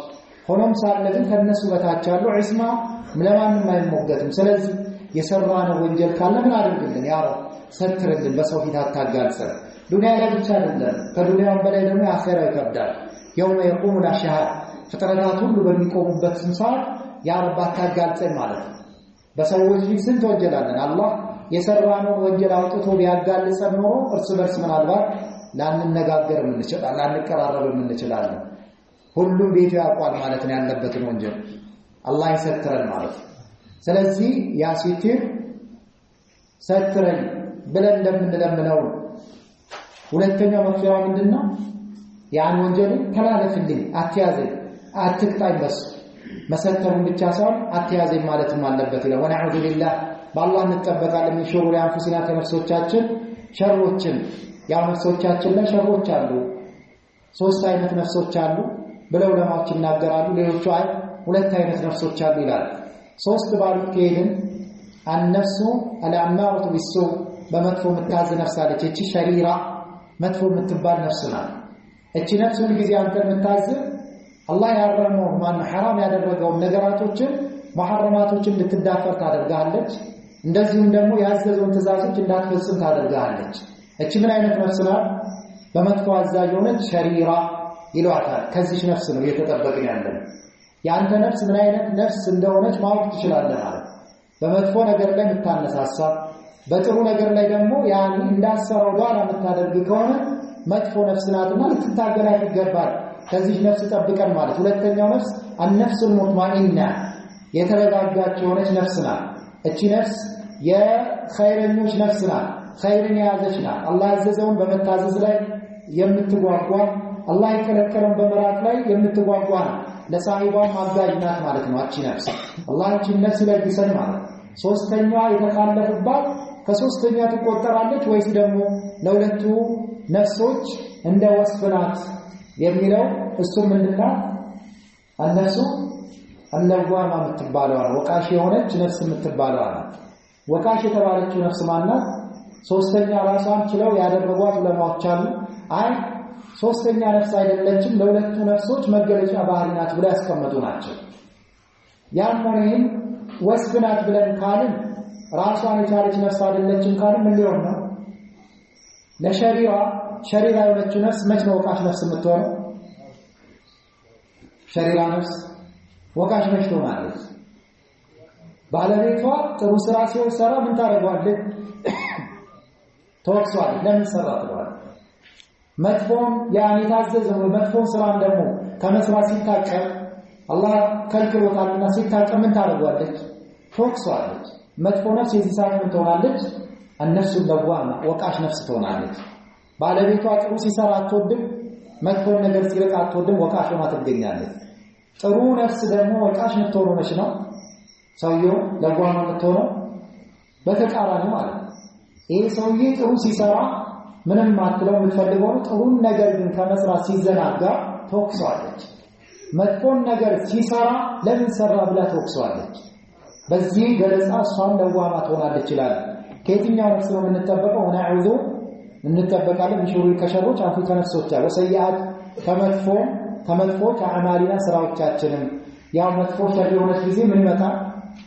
ሆኖም ሳለ ግን ከነሱ በታች ያለው ዒስማ ለማንም አይሞገትም። ስለዚህ የሰራነው ወንጀል ካለ ምን አድርግልን ያ ረብ ሰትርልን በሰው ፊት አታጋልጸን ዱንያ ላይ ብቻ አይደለም ከዱንያም በላይ ደግሞ አኺራ ይከብዳል يوم يقوم الاشهاد ፍጥረታት ሁሉ በሚቆሙበት ሰዓት ያ ረብ አታጋልጸን ማለት ነው በሰዎች ፊት ስንት ወንጀል አለን አላህ የሰራነው ወንጀል አውጥቶ ቢያጋልጸን ነው እርስ በርስ ምናልባት ላንነጋገር እንችላለን ላንቀራረብ እንችላለን ሁሉም ቤቱ ያቋል ማለት ነው ያለበትን ወንጀል አላህ ይሰትረን ማለት ስለዚህ ያ ሲቲር ሰትረን ብለን እንደምንለምነው ሁለተኛው መፍትሄው ምንድነው ያን ወንጀል ተላለፍልኝ አትያዘኝ አትቅጣኝ በስ መሰተሩን ብቻ ሳይሆን አትያዘኝ ማለትም አለበት ይላል ወነዑዙ ቢላህ በአላህ እንጠበቃለን ሸሩሪ አንፉሲና ከነፍሶቻችን ሸሮችን ያው ነፍሶቻችን ላይ ሸሮች አሉ ሶስት አይነት ነፍሶች አሉ ብለው ለማዎች ይናገራሉ ሌሎቹ አይ ሁለት አይነት ነፍሶች አሉ ይላል ሶስት ባሉት ከሄድን النفس الاماره بالسوء በመጥፎ የምታዝ ነፍስ አለች እቺ ሸሪራ መጥፎ የምትባል ነፍስ ናት እቺ ነፍስ ሁሉ ጊዜ አንተ የምታዝ አላህ ያረመው ማን حرام ያደረገው ነገራቶችን መሐረማቶችን እንድትዳፈር ታደርጋለች እንደዚሁም ደግሞ ያዘዘውን ትእዛዞች እንዳትፈጽም ታደርጋለች እቺ ምን አይነት ነፍስ ናት በመጥፎ አዛዥ ሆነች ሸሪራ ይሏታል ከዚህ ነፍስ ነው እየተጠበቅን ያለን ያንተ ነፍስ ምን አይነት ነፍስ እንደሆነች ማወቅ ትችላለህ ማለት በመጥፎ ነገር ላይ የምታነሳሳ በጥሩ ነገር ላይ ደግሞ ያን እንዳሰረው ዳራ የምታደርግ ከሆነ መጥፎ ነፍስ ናትና ልትታገላት ይገባል ከዚህ ነፍስ ጠብቀን ማለት ሁለተኛው ነፍስ النفس المطمئنة የተረጋጋች የሆነች ነፍስ ናት እቺ ነፍስ የኸይረኞች ነፍስ ናት ኸይርን ያዘች ናት አላህ ያዘዘውን በመታዘዝ ላይ የምትጓጓ አላህ የከለከለውን በመራቅ ላይ የምትጓጓ ለሳሂባ ማጋጅ ናት ማለት ነው እቺ ነፍስ አላህ እቺ ነፍስ ለግሰን ማለት ሶስተኛዋ የተካለፈባት ከሶስተኛ ትቆጠራለች ወይስ ደግሞ ለሁለቱ ነፍሶች እንደ ወስፍናት የሚለው እሱ ምንድነው እነሱ አለዋማ የምትባለው ወቃሽ የሆነች ነፍስ የምትባለው ወቃሽ የተባለችው ነፍስ ማናት ሶስተኛ ራሷን ችለው ያደረጓት ለማዎች አሉ አይ ሶስተኛ ነፍስ አይደለችም ለሁለቱ ነፍሶች መገለጫ ባህሪ ናት ብለው ያስቀመጡ ናቸው ያን ሆነን ወስፍናት ብለን ካልን ራሷን የቻለች ነፍስ አይደለችም ካልን ምን ሊሆን ነው ለሸሪራ የሆነችው ነፍስ መች ነው ወቃሽ ነፍስ የምትሆነው ሸሪራ ነፍስ ወቃሽ መች ትሆናለች ባለቤቷ ጥሩ ስራ ሲሰራ ምን ታደርጋለች ተወቅሷል ለምን ሰራ ትለዋለች መጥፎን ያን የታዘዘው መጥፎን ስራን ደግሞ ከመስራት ሲታቀብ አላህ ከልክሎታልና ሲታቀብ ምን ታደርጋለች ተወቅሷለች መጥፎ ነፍስ የዚህ ሰዓት ምን ትሆናለች النفس اللوامة ወቃሽ ነፍስ ትሆናለች ባለቤቷ ጥሩ ሲሰራ አትወድም መጥፎ ነገር ሲርቅ አትወድም ወቃሽ ሆና ትገኛለች ጥሩ ነፍስ ደግሞ ወቃሽ የምትሆነው መች ነው ሰውየው ለጓማ የምትሆነው በተቃራኒ ማለት ይሄ ሰውዬ ጥሩ ሲሰራ ምንም ማጥለው የምትፈልገው ጥሩ ነገር ግን ከመስራት ሲዘናጋ ተወቅሷለች መጥፎን ነገር ሲሰራ ለምን ሰራ ብላ ተወቅሷለች በዚህ ገለጻ እሷም ለጓማ ትሆናለች ይላል ከየትኛው ነፍስ ነው የምንጠበቀው ወነዑዙ እንጠበቃለን ቢሹሪ ከሸሮች አፉ ከነፍሶች አለ ሰይአት ከመጥፎ ከአማሊና ስራዎቻችንን ያው መጥፎ ሸር የሆነ ጊዜ ምን መጣ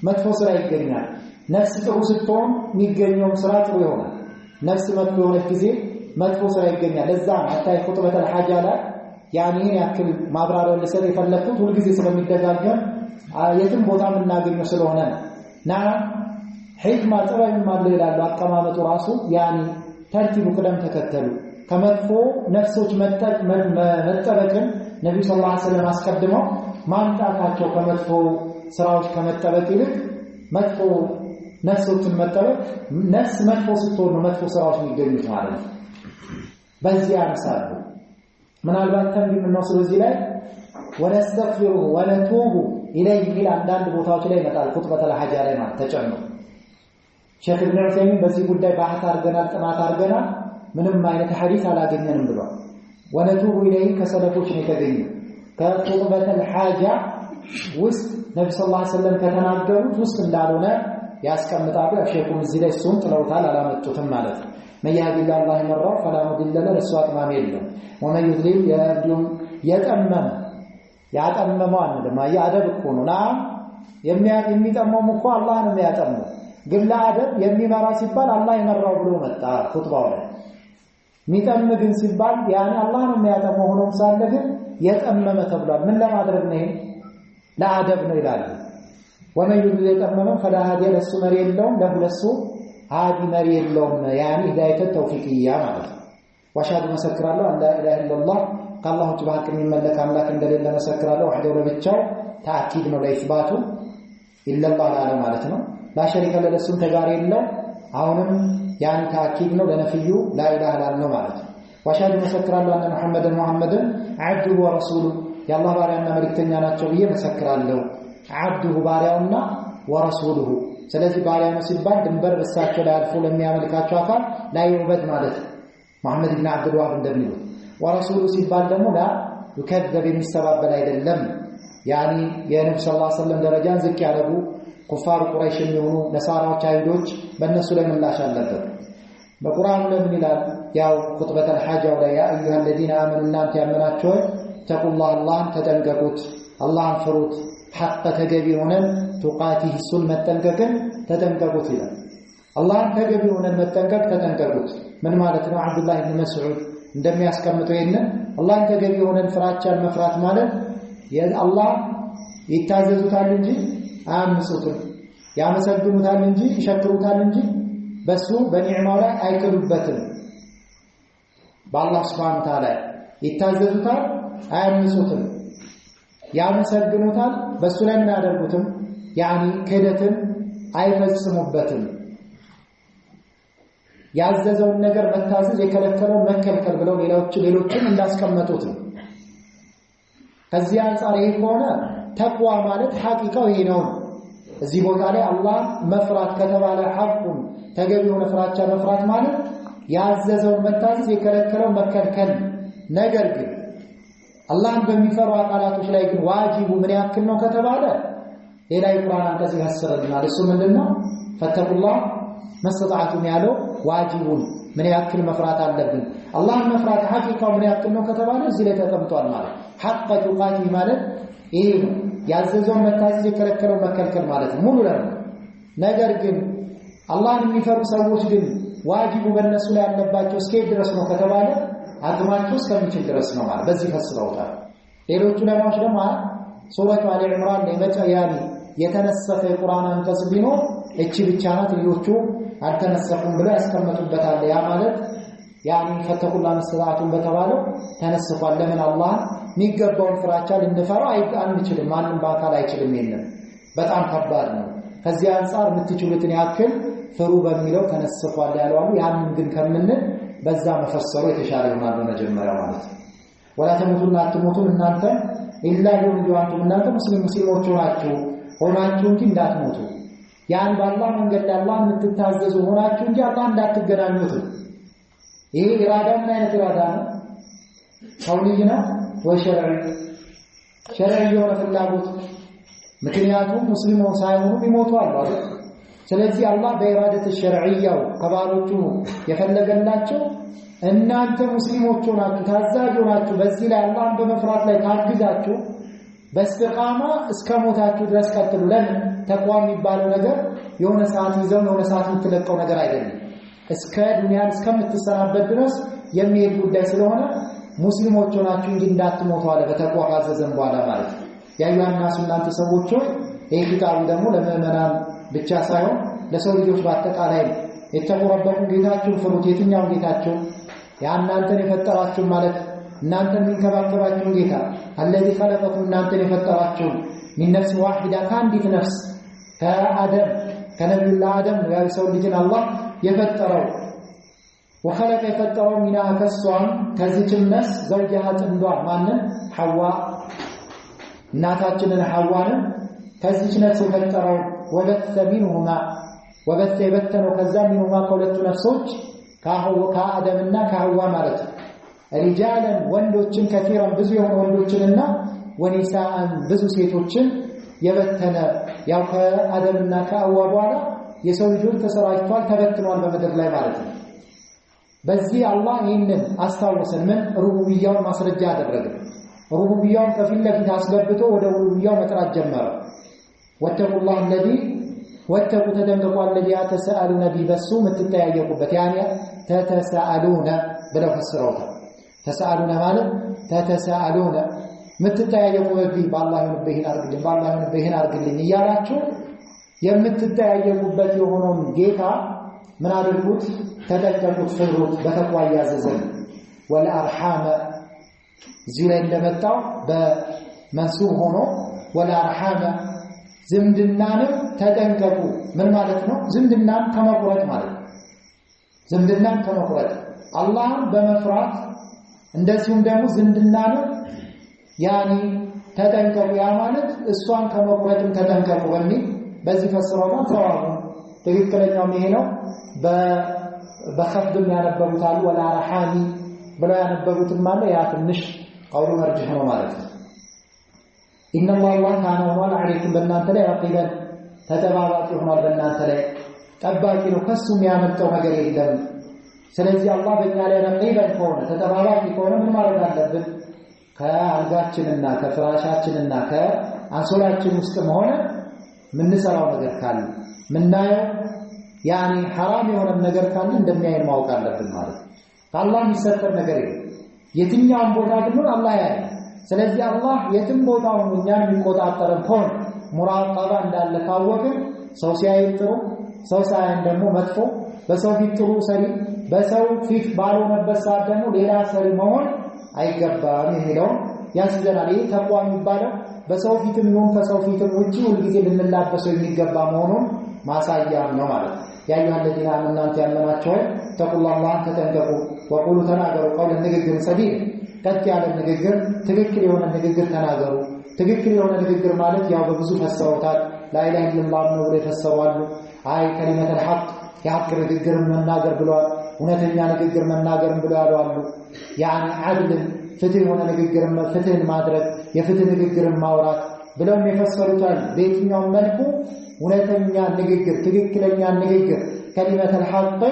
መጥፎ ስራ ይገኛል ነፍስ ጥሩ ስትሆን የሚገኘው ስራ ጥሩ ይሆናል ነፍስ መጥፎ የሆነ ጊዜ መጥፎ ስራ ይገኛል ለዛ አታይ ኹጥበተ الحاجه ላይ ያኔ ያክል ማብራሪያ ለሰር የፈለኩት ሁሉ ጊዜ ስለሚደጋገም የትም ቦታ የምናገኘው ስለሆነ ና ህክማ ጥበብ ማለት ይላል አቀማመጡ ራሱ ያኔ ተርቲቡ ቅደም ተከተሉ ከመጥፎ ነፍሶች መጠበቅን ነብዩ ሰለላሁ ዐለይሂ ወሰለም አስቀድመው ማምጣታቸው ከመጥፎ ስራዎች ከመጠበቅ ይልቅ መጥፎ ነፍሶችን መጠበቅ ነፍስ መጥፎ ስትሆን መጥፎ ስራዎች የሚገኙት ማለት ነው በዚህ አንሳሉ ምናልባት ተንቢህ ነው ስለዚህ ላይ ወነስተግፊሩ ወነቱቡ ኢለይሂ ኢላ አንዳንድ ቦታዎች ላይ መጣል ኹጥበተ الحاجه ላይ ማለት ተጨምሮ ሼክ ኢብኑ ዑሰይሚን በዚህ ጉዳይ ባህት አድርገናል ጥናት አድርገናል ምንም አይነት ሐዲስ አላገኘንም ብሏል ወነቱቡ ኢለይሂ ከሰለፎች ነው የተገኘው ከኹጥበተ الحاجه ውስጥ ነብዩ ሰለላሁ ዐለይሂ ወሰለም ከተናገሩት ውስጥ እንዳልሆነ ያስቀምጣሉ ሼኹም እዚህ ላይ ሱን ጥለውታል አላመጡትም ማለት ነው መያህዲላ አላህ መራ فلا مضل له ለሷት ማም የለም ወመን ይድሊል የዲም ያጠመመው አንደማ ያደብ እኮ ነውና የሚጠመመው እኮ አላህ ነው የሚያጠመው ግን ለአደብ የሚመራ ሲባል አላህ ይመራው ብሎ መጣ ኹጥባው ላይ ሚጠም ግን ሲባል ያኔ አላህ ነው የሚያጠመው ሆኖም ሳለ ግን የጠመመ ተብሏል ምን ለማድረግ ነው ለአደብ ነው ይላል ወመን ይጠመመ فلا هادي ለሱ መሪ የለውም ለሁለሱ ሃዲ መሪ የለውም ያኔ ሂዳየተ ተውፊቅያ ማለት ነው ወሻዱ መሰክራለሁ አላ ኢላሃ ኢላላህ ከአላህ ውጭ በሐቅ የሚመለክ አምላክ እንደሌለ መሰክራለሁ ወህደሁ ለብቻው ተአኪድ ነው ለኢስባቱ ኢላላህ አለ ማለት ነው ላ ሸሪከ ለሱ ተጋሪ የለው አሁንም ያን ተአኪድ ነው ለነፍዩ ላ ኢላሃ ኢላላህ ማለት ነው ወሻዱ መሰክራለሁ አነ ሙሐመድን አብዱሁ ወረሱሉ የአላህ ባሪያና መልእክተኛ ናቸው ብዬ መሰክራለሁ አብዱሁ ባሪያውና ወረሱሉሁ ስለዚህ ባሪያ ነው ሲባል ድንበር በሳቸው ላይ አልፎ ለሚያመልካቸው አካል ላይ ውበት ማለት መሐመድ ኢብኑ አብዱል ወሃብ እንደሚሉት ወረሱሉ ሲባል ደግሞ ላ ይከደብ የሚሰባበል አይደለም ያኒ የነብዩ ሰለላሁ ዐለይሂ ወሰለም ደረጃን ዝቅ ያደረጉ ኩፋር ቁረይሽ የሚሆኑ ነሳራዎች አይሁዶች በእነሱ ላይ ምላሽ አለበት በቁርአን ለምን ይላል ያው ኹጥበተል ሐጃው ላይ ያ አዩሃ الذين آمنوا እናንተ ያመናችሁ ተቁላህ አላህን ተጠንቀቁት አላህን ፍሩት ሐቅ ተገቢ ሆነን ቱቃቲህ ሱን መጠንቀቅን ተጠንቀቁት ይላል አላህን ተገቢ ሆነን መጠንቀቅ ተጠንቀቁት ምን ማለት ነው አብዱላህ ኢብኑ መስዑድ እንደሚያስቀምጠው ይሄንን አላህን ተገቢ ሆነን ፍራቻን መፍራት ማለት የአላህ ይታዘዙታል እንጂ አያምፁትም ያመሰግኑታል እንጂ ይሸክሩታል እንጂ በሱ በኒዕማው ላይ አይከሉበትም በአላህ Subhanahu Wa Ta'ala ይታዘዙታል አያምፁትም ያመሰግኑታል በሱ ላይ ምን ያደርጉትም ያኒ ከደትን አይፈጽሙበትም ያዘዘውን ነገር መታዘዝ የከለከለው መከልከል ብለው ሌሎችን እንዳስቀመጡት ከዚህ አንፃር ይሄ ሆነ ተቅዋ ማለት ሐቂቃው ይሄ ነው እዚህ ቦታ ላይ አላህ መፍራት ከተባለ ሐቁን ተገቢውን ፍራቻ መፍራት ማለት ያዘዘውን መታዘዝ የከለከለው መከልከል ነገር ግን አላህን በሚፈሩ አቃላቶች ላይ ግን ዋጂቡ ምን ያክል ነው ከተባለ ሌላ የቁርአን አንቀጽ ያስረዳናል እሱ ምንድነው ፈተቁላህ መስተጣዓቱም ያለው ዋጂቡን ምን ያክል መፍራት አለብን አላህን መፍራት ሐቂቃው ምን ያክል ነው ከተባለ እዚህ ላይ ተቀምጧል ማለት ሐቅ ቱቃቲ ማለት ይሄ ነው ያዘዘውን መታዘዝ የከለከለው መከልከል ማለት ሙሉ ለሙሉ ነገር ግን አላህን የሚፈሩ ሰዎች ግን ዋጂቡ በእነሱ ላይ ያለባቸው እስከ ድረስ ነው ከተባለ አቅማቸው እስከሚችል ድረስ ነው ማለት በዚህ ፈስረውታል ሌሎቹ ለማሽ ደግሞ ሱረቱ አሊ ኢምራን ለመጨያኒ የተነሰፈ የቁርአን አንቀጽ ቢኖር እቺ ብቻ ናት ሌሎቹ አልተነሰፉም ብለው ያስቀምጡበታል ያ ማለት ያኒ ፈተቁላህ መስተጣዓቱን በተባለው ተነስፏል ለምን አላህ የሚገባውን ፍራቻ ልንፈራው አንችልም ማንም በአካል አይችልም ይሄንን በጣም ከባድ ነው ከዚህ አንፃር የምትችሉትን ያክል ፍሩ በሚለው ተነስፏል ያለው ያንን ግን ከምን በዛ መፈሰሩ የተሻለ ይሆናል በመጀመሪያ ማለት ወላ ተሞቱና አትሞቱን እናንተ ኢላ ቢወንጀላችሁ እናንተ ሙስሊሞች ሆናችሁ እንጂ እንዳትሞቱ ያን በአላህ መንገድ ላይ አላህ የምትታዘዙ ሆናችሁ እንጂ አላህ እንዳትገናኙት ይሄ ኢራዳ ምን አይነት ኢራዳ ነው ቀውልይና ወሸርዒ ሸርዒ የሆነ ፍላጎት ምክንያቱም ሙስሊሞች ሳይሆኑ ይሞቱ አሉ አይደል ስለዚህ አላህ በኢራደተ ሸርዒያው ከባሮቹ የፈለገላቸው እናንተ ሙስሊሞች ሆናችሁ ታዛዥ ሆናችሁ በዚህ ላይ አላህን በመፍራት ላይ ታግዛችሁ በእስቲቃማ እስከ ሞታችሁ ድረስ ቀጥሉ ለምን ተቅዋ የሚባለው ነገር የሆነ ሰዓት ይዘው የሆነ ሰዓት የምትለቀው ነገር አይደለም እስከ ዱንያን እስከምትሰናበት ድረስ የሚሄድ ጉዳይ ስለሆነ ሙስሊሞች ሆናችሁ እንጂ እንዳትሞቱ አለ በተቅዋ ካዘዘን በኋላ ማለት ያዩናስ እናንተ ሰዎች ይሄ ኪታቡ ደግሞ ለምእመናን ብቻ ሳይሆን ለሰው ልጆች በአጠቃላይ የተቆረበቁ ጌታችሁን ፍሩት የትኛው ጌታችሁ ያንናንተን የፈጠራችሁ ማለት እናንተን የሚንከባከባችሁ ጌታ الذي خلقكم እናንተን የፈጠራችሁ من نفس واحده ከአንዲት ነፍስ ከአደም ከነብዩላህ አደም ያው ሰው ልጅን አላህ የፈጠረው وخلق የፈጠረው ሚና ከሷም ከዚህም ነፍስ ዘውጃሃ ጥንዷን ማንን ሐዋ እናታችንን ሐዋን ከዚህች ነፍስ የፈጠረው ወበተ ሚንሁማ ወበተ የበተነው ከዛ ሚንሁማ ከሁለቱ ነፍሶች ከአደምና ከሐዋ ማለት ሪጃለን ወንዶችን ከፊራን ብዙ የሆኑ ወንዶችንና ወኒሳን ብዙ ሴቶችን የበተነ ያው ከአደምና ከሐዋ በኋላ የሰው ልጆች ተሰራጭቷል ተበትኗል በመድር ላይ ማለት ነው በዚህ አላህ ይህንን አስታወሰን ምን ሩቡብያውን ማስረጃ አደረገ ሩቡብያውን ከፊት ለፊት አስገብቶ ወደ ሩቡብያው መጥራት ጀመረ ወተቁላህ الذي واتقوا تدنقوا الذي تساءلون به بسو متتيايقوبت يعني تتساءلون بلو فسروها تساءلون ማለት تتساءلون متتيايقوبت بالله ينبهن አርግልኝ بالله ينبهن አርግልኝ እያላችሁ የምትተያየቁበት የሆነውን ጌታ ምን አድርጉት ተጠንቀቁት ፍሩት በተቋ ያዘዘን والارحام እዚህ ላይ እንደመጣው በመንሱብ ሆኖ والارحام ዝምድናንም ተጠንቀቁ ምን ማለት ነው ዝምድናን ከመቁረጥ ማለት ዝምድናን ከመቁረጥ አላህን በመፍራት እንደዚሁም ደግሞ ዝምድናን ያኒ ተጠንቀቁ ያ ማለት እሷን ከመቁረጥም ተጠንቀቁ በሚል በዚህ ፈስረውታል ሰዋቡ ትክክለኛው ይሄ ነው በخفضም ያነበቡታል ወላ ረሃኒ ብለው ያነበቡትም አለ ያ ትንሽ ቀውሉ መርጅህ ነው ማለት ነው إن الله كان وما عليكم በእናንተ ላይ ረቂበን ተጠባባቂ ሆኗል በእናንተ ላይ ጠባቂ ነው ከሱም ያመጣው ነገር የለም ስለዚህ አላህ በእኛ ላይ ረቂበን ከሆነ ተጠባባቂ ከሆነ ምን ማድረግ አለብን ከአልጋችንና ከፍራሻችንና ከአንሶላችን ውስጥ ሆነ ምን ሰራው ነገር ካለ ምናየው ያኒ حرام የሆነ ነገር ካለ እንደሚያይ ማወቅ አለብን ማለት ከአላህ የሚሰጠን ነገር የትኛውም ቦታ ግን አላህ ያያል ስለዚህ አላህ የትም ቦታ ሆኖ እኛን የሚቆጣጠረን ከሆነ ሙራቀባ እንዳለ ካወቅን ሰው ሲያይ ጥሩ ሰው ሳይን ደግሞ መጥፎ በሰው ፊት ጥሩ ሰሪ በሰው ፊት ባልሆነበት ሰዓት ደግሞ ሌላ ሰሪ መሆን አይገባም የሚለው ያስዘናል ይሄ ተቋም የሚባለው በሰው ፊትም ይሁን ከሰው ፊትም ውጪ ሁልጊዜ ልንላበሰው የሚገባ መሆኑን ማሳያም ነው ማለት ያ አዩሃ እናንተ ያመናችሁ ተቁላላህ ተጠንቀቁ ወቁሉ ተናገሩ ቀውለን ንግግር ሰዲድ ቀጥ ያለ ንግግር ትክክል የሆነ ንግግር ተናገሩ ትክክል የሆነ ንግግር ማለት ያው በብዙ ፈሰሩታል ላኢላሃ ኢላላህ ነው ብለው ፈሰሩዋል አይ ከሊመተ الحق የሐቅ ንግግር መናገር ብለዋል እውነተኛ ንግግር መናገር ብለዋል አሉ ያኒ አድል ፍትህ የሆነ ንግግር ፍትህን ማድረግ የፍትህ ንግግርን ማውራት ብለው የፈሰሩታል በየትኛው መልኩ እውነተኛ ንግግር ትክክለኛ ንግግር ከሊመተ الحق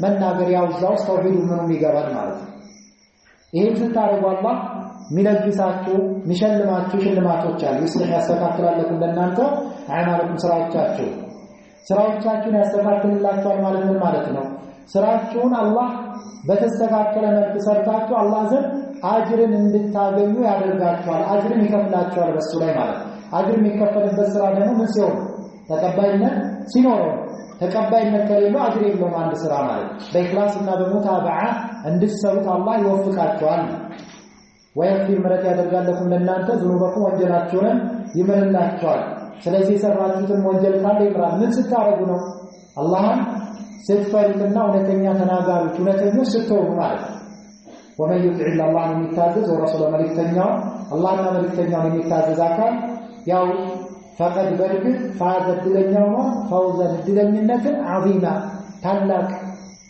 መናገር ያው ዛው ተውሂድ ምንም ይገባል ማለት ነው ይሄን ስታረጉ አላህ ሚለግሳችሁ ሚሸልማችሁ ሽልማቶች አሉ ይስልህ ያስተካክላል ለእናንተ አማላኩም ስራዎቻችሁን ያስተካክልላችኋል ማለት ምን ማለት ነው ስራችሁን አላህ በተስተካከለ መልኩ ሰርታችሁ አላህ ዘንድ አጅርን እንድታገኙ ያደርጋችኋል አጅርን ይከፍላችኋል በሱ ላይ ማለት አጅር የሚከፈልበት ስራ ደግሞ ምን ሲሆን ተቀባይነት ሲኖረው ተቀባይነት ከሌለው አጅር የለውም አንድ ስራ ማለት በእክላስና በሙታበዓ እንድትሰሩት አላህ ይወፍቃችኋል ወይፊር ምረት ያደርጋለኩም ለእናንተ ዝኑበኩም ወንጀላችሁን ይምርላችኋል ስለዚህ ሰራችሁትን ወንጀል ካለ ይምራል ምን ስታረጉ ነው አላህን ስትፈሩትና እውነተኛ ተናጋሪዎች እውነተኞች ስትሆኑ ማለት ወመን ይጥዕ ኢላላህ የሚታዘዝ ወረሱለ መልእክተኛው አላህና መልእክተኛውን የሚታዘዝ አካል ያው ፈቀድ በርግጥ ፋዘ እድለኛው ነው ፈውዘን እድለኝነትን ዐዚማ ታላቅ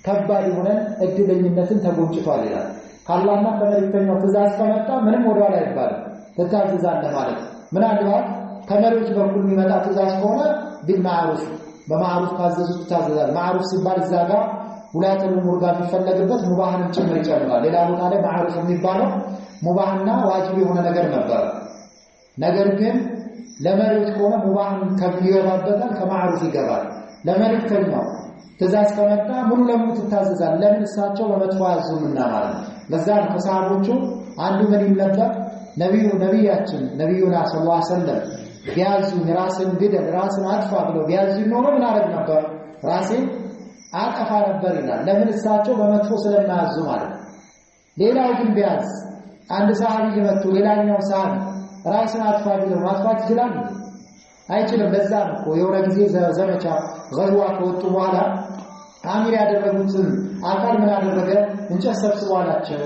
ከባድ የሆነ እድለኝነትን ተጎንጭቷል ይላል ከአላህና ከመልእክተኛው ትእዛዝ ከመጣ ምንም ወደኋላ አይባልም ትታዘዛለህ ማለት ምናልባት ከመሪዎች በኩል የሚመጣ ትእዛዝ ከሆነ ቢልማዕሩፍ በማዕሩፍ ካዘዙ ትታዘዛለህ ማዕሩፍ ሲባል እዛ ጋር ሁለቱም ሙርጋ ቢፈለግበት ሙባህንም ጭምር ይጨምራል ሌላ ቦታ ላይ ማዕሩፍ የሚባለው ሙባህና ዋጅብ የሆነ ነገር ነበር ነገር ግን ለመሪዎች ከሆነ ሙባህን ከሚገባበታል ከማዕሩፍ ይገባል ለመልእክተኛው ትእዛዝ ከመጣ ሙሉ ለሙሉ ትታዘዛለህ ለምን እሳቸው በመጥፎ ያዙምና ማለት ለዛ ነው ከሰሃቦቹ አንዱ ምን ነበር ነብያችን ነብዩና ሰለላሁ ዐለይሂ ወሰለም ቢያዙ ራስን ግደል ራስን አጥፋ ብለው ቢያዙ ነው ምን አረግ ነበር ራስን አጠፋ ነበር ይላል ለምን እሳቸው በመጥፎ ስለማያዙ ማለት ሌላው ግን ቢያዝ አንድ ሰሃቢ ይመጡ ሌላኛው ሰሃቢ ራስን አጥፋ ቢለው ማጥፋት ይችላል አይችልም ለዛ ነው የወረ ጊዜ ዘመቻ ገዝዋ ከወጡ በኋላ አሚር ያደረጉትን አካል ምን አደረገ እንጨት ሰብስቧላቸው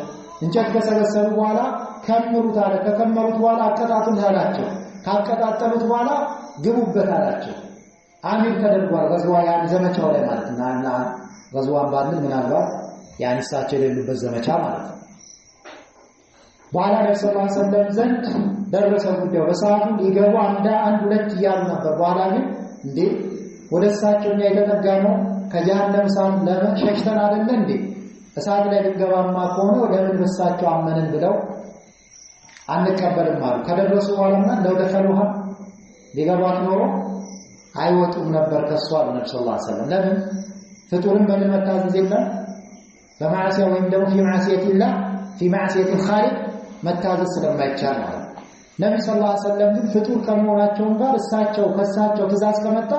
እንጨት ከሰበሰቡ በኋላ ከመሩት አለ ከከመሩት በኋላ አቀጣጡን አላቸው ካቀጣጠሉት በኋላ ግቡበት አላቸው አሚር ተደርጓል ገዝዋ ያን ዘመቻው ላይ ማለት ነውና ገዝዋን ባል ምናልባት ያን እሳቸው የሌሉበት ዘመቻ ማለት ነው በኋላ ረሱላህ ሰለላሁ ዐለይሂ ወሰለም ደረሰ ጉዳዩ በሰዓቱ ሊገቡ አንድ ሁለት ይያሉ ነበር በኋላ ግን እንዴ ወደ እሳቸው የተጠጋ ነው ከጀሃነም እሳት ለመሸሽተን አይደለ እንዴ እሳት ላይ ልንገባማ ከሆነ ወደ ምን በሳቸው አመንን ብለው አንቀበልም አሉ ከደረሱ በኋላና እንደው ደፈሉሃ ሊገባት ኖሮ አይወጡም ነበር ከሷ ነብዩ ሰለላሁ ዐለይሂ ወሰለም ለምን ፍጡርን በምን መታዘዝ የለም በማዕሲያ ወይም ደግሞ في معصية الله في معصية الخالق መታዘዝ ስለማይቻል ማለት ነብዩ ሰለላሁ ዐለይሂ ወሰለም ግን ፍጡር ከመሆናቸው ጋር ከሳቸው ትእዛዝ ከመጣ